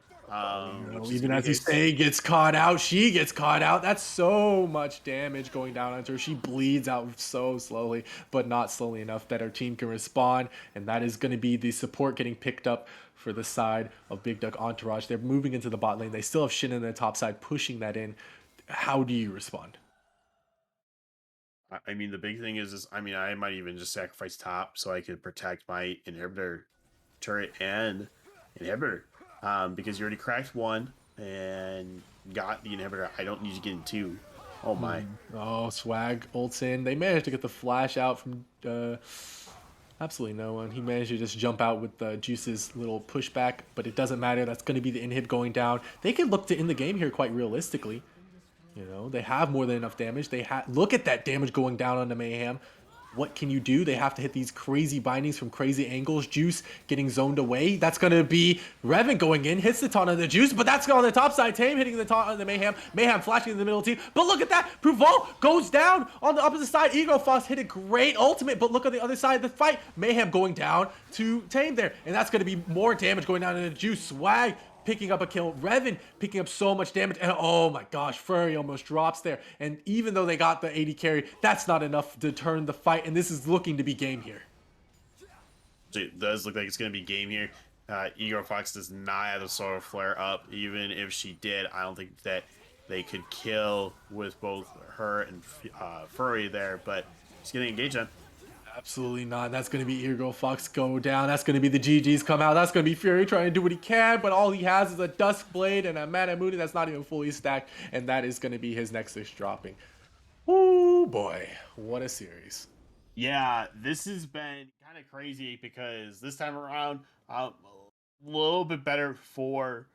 Which is Even gonna be as the you case. say, gets caught out, she gets caught out. That's so much damage going down onto her. She bleeds out so slowly, but not slowly enough that her team can respond. And that is going to be the support getting picked up for the side of Big Duck Entourage. They're moving into the bot lane. They still have Shin in the top side pushing that in. How do you respond? I mean, the big thing is I mean, I might even just sacrifice top so I could protect my inhibitor turret and inhibitor. Because you already cracked one and got the inhibitor. I don't need to get in two. Oh my. Oh, Swag ults in. They managed to get the flash out from absolutely no one. He managed to just jump out with Juice's little pushback, but it doesn't matter. That's going to be the inhib going down. They could look to end the game here quite realistically. They have more than enough damage. Look at that damage going down on the Mayhem. What can you do? They have to hit these crazy bindings from crazy angles. Juice getting zoned away. That's going to be Revan going in. Hits the taunt on the Juice, but that's on the top side. Tame hitting the taunt on the Mayhem. Mayhem flashing in the middle team. But look at that. Pruval goes down on the opposite side. Ego Foss hit a great ultimate, but look on the other side of the fight. Mayhem going down to Tame there. And that's going to be more damage going down to the Juice. Swag picking up a kill. Revan picking up so much damage. And oh my gosh, Furry almost drops there. And even though they got the 80 carry, that's not enough to turn the fight. And this is looking to be game here. So it does look like it's going to be game here. Igor Fox does not have the Solar Flare up. Even if she did, I don't think that they could kill with both her and Furry there. But she's going to engage them. Absolutely not. That's going to be Eargirl Fox go down. That's going to be the GGs come out. That's going to be Fury trying to do what he can, but all he has is a Dusk Blade and a Mana Moody that's not even fully stacked, and that is going to be his Nexus dropping. Oh boy, what a series. Yeah, this has been kind of crazy because this time around, a little bit better for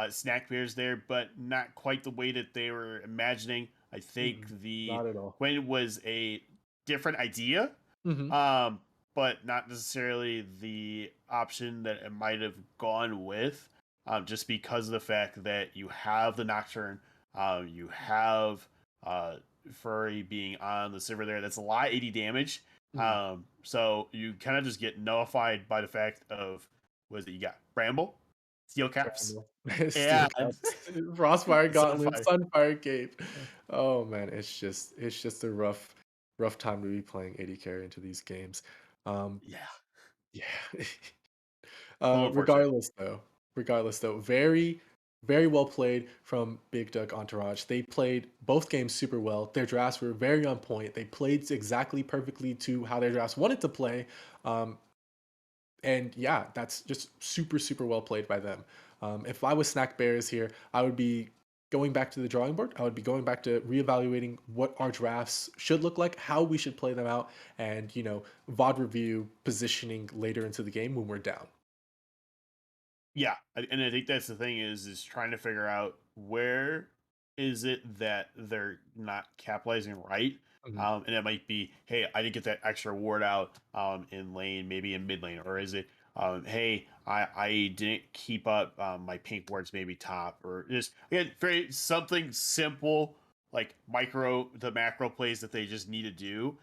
Snack Bears there, but not quite the way that they were imagining. I think the Not at all. Quinn was a different idea, Mm-hmm. but not necessarily the option that it might have gone with, just because of the fact that you have the Nocturne, you have Furry being on the Silver there. That's a lot of 80 damage. So you kind of just get nullified by the fact of was it you got Bramble, Steel Caps, Steel Caps, Frostfire Gauntlet, Sunfire. Sunfire Cape. Oh man, it's just a rough time to be playing AD carry into these games. Um, Yeah, yeah. a little unfortunate. Regardless though, very, very well played from Big Duck Entourage. They played both games super well. Their drafts were very on point. They played exactly perfectly to how their drafts wanted to play. Um, and yeah, that's just super, super well played by them. If I was Snack Bears here, I would be going back to the drawing board. I would be going back to reevaluating what our drafts should look like, how we should play them out, and VOD review positioning later into the game when we're down. Yeah, and I think that's the thing is trying to figure out where is it that they're not capitalizing right. Mhm, And it might be, hey, I didn't get that extra ward out in lane, maybe in mid lane, or is it, hey, I didn't keep up my pink wards maybe top, or just again very something simple like the macro plays that they just need to do.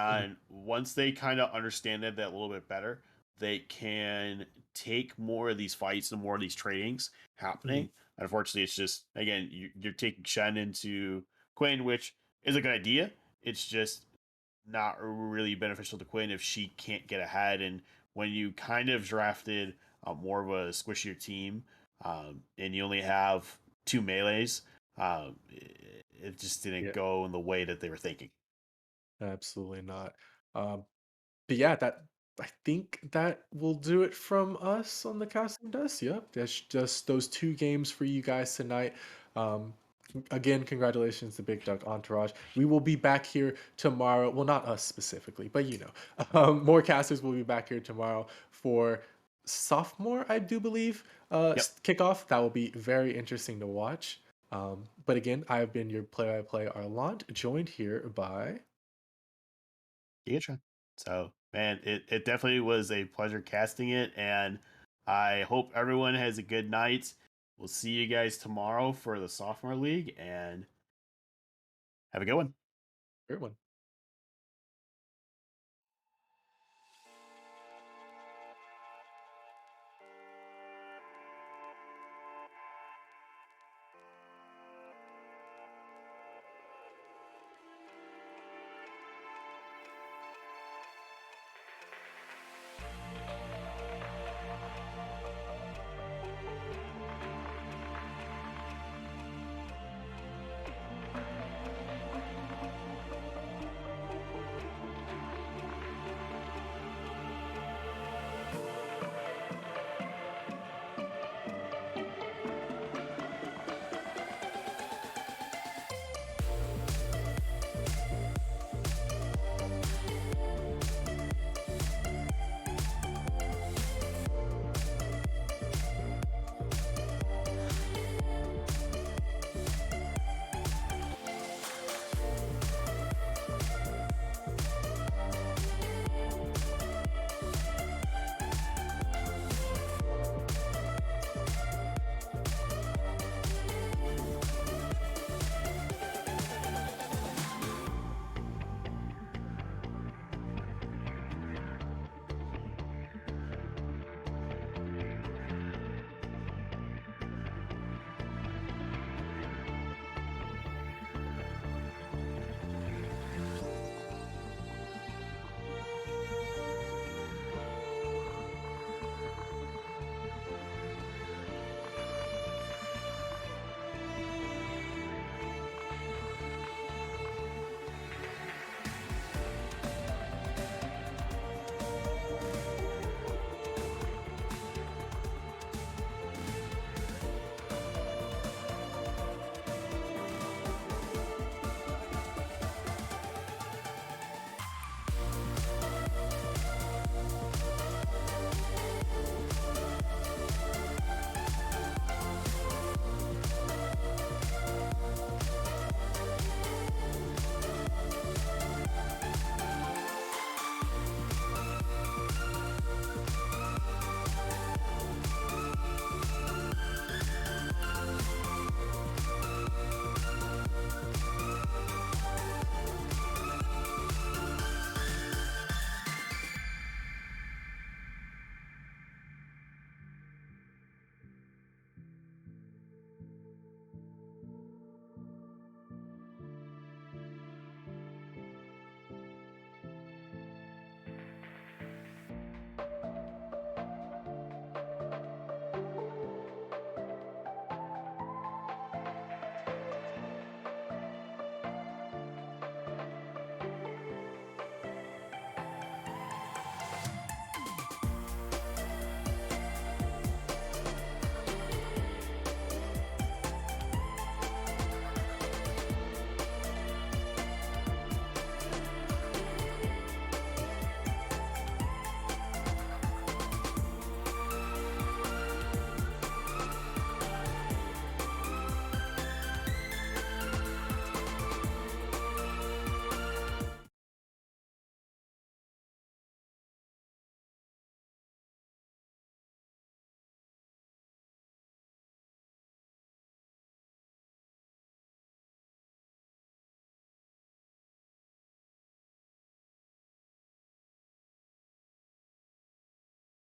mhm, And once they kind of understand that a little bit better, they can take more of these fights and more of these trainings mhm. happening. Unfortunately, it's just again you're taking Shen into Quinn, which is a good idea. It's just not really beneficial to Quinn if she can't get ahead. And when you kind of drafted more of a squishier team, and you only have two melees, it just didn't Yeah, go in the way that they were thinking. absolutely not. Um, But yeah, that I think that will do it from us on the casting desk. Yep, that's just those two games for you guys tonight. Um, again, congratulations to Big Duck Entourage. We will be back here tomorrow. Well, not us specifically, but more casters will be back here tomorrow for sophomore, I do believe, Yep. kickoff. That will be very interesting to watch. But again, I have been your play-by-play Arland, joined here by. Gigatron. So, man, it definitely was a pleasure casting it, and I hope everyone has a good night. We'll see you guys tomorrow for the sophomore league, and have a good one. Everyone.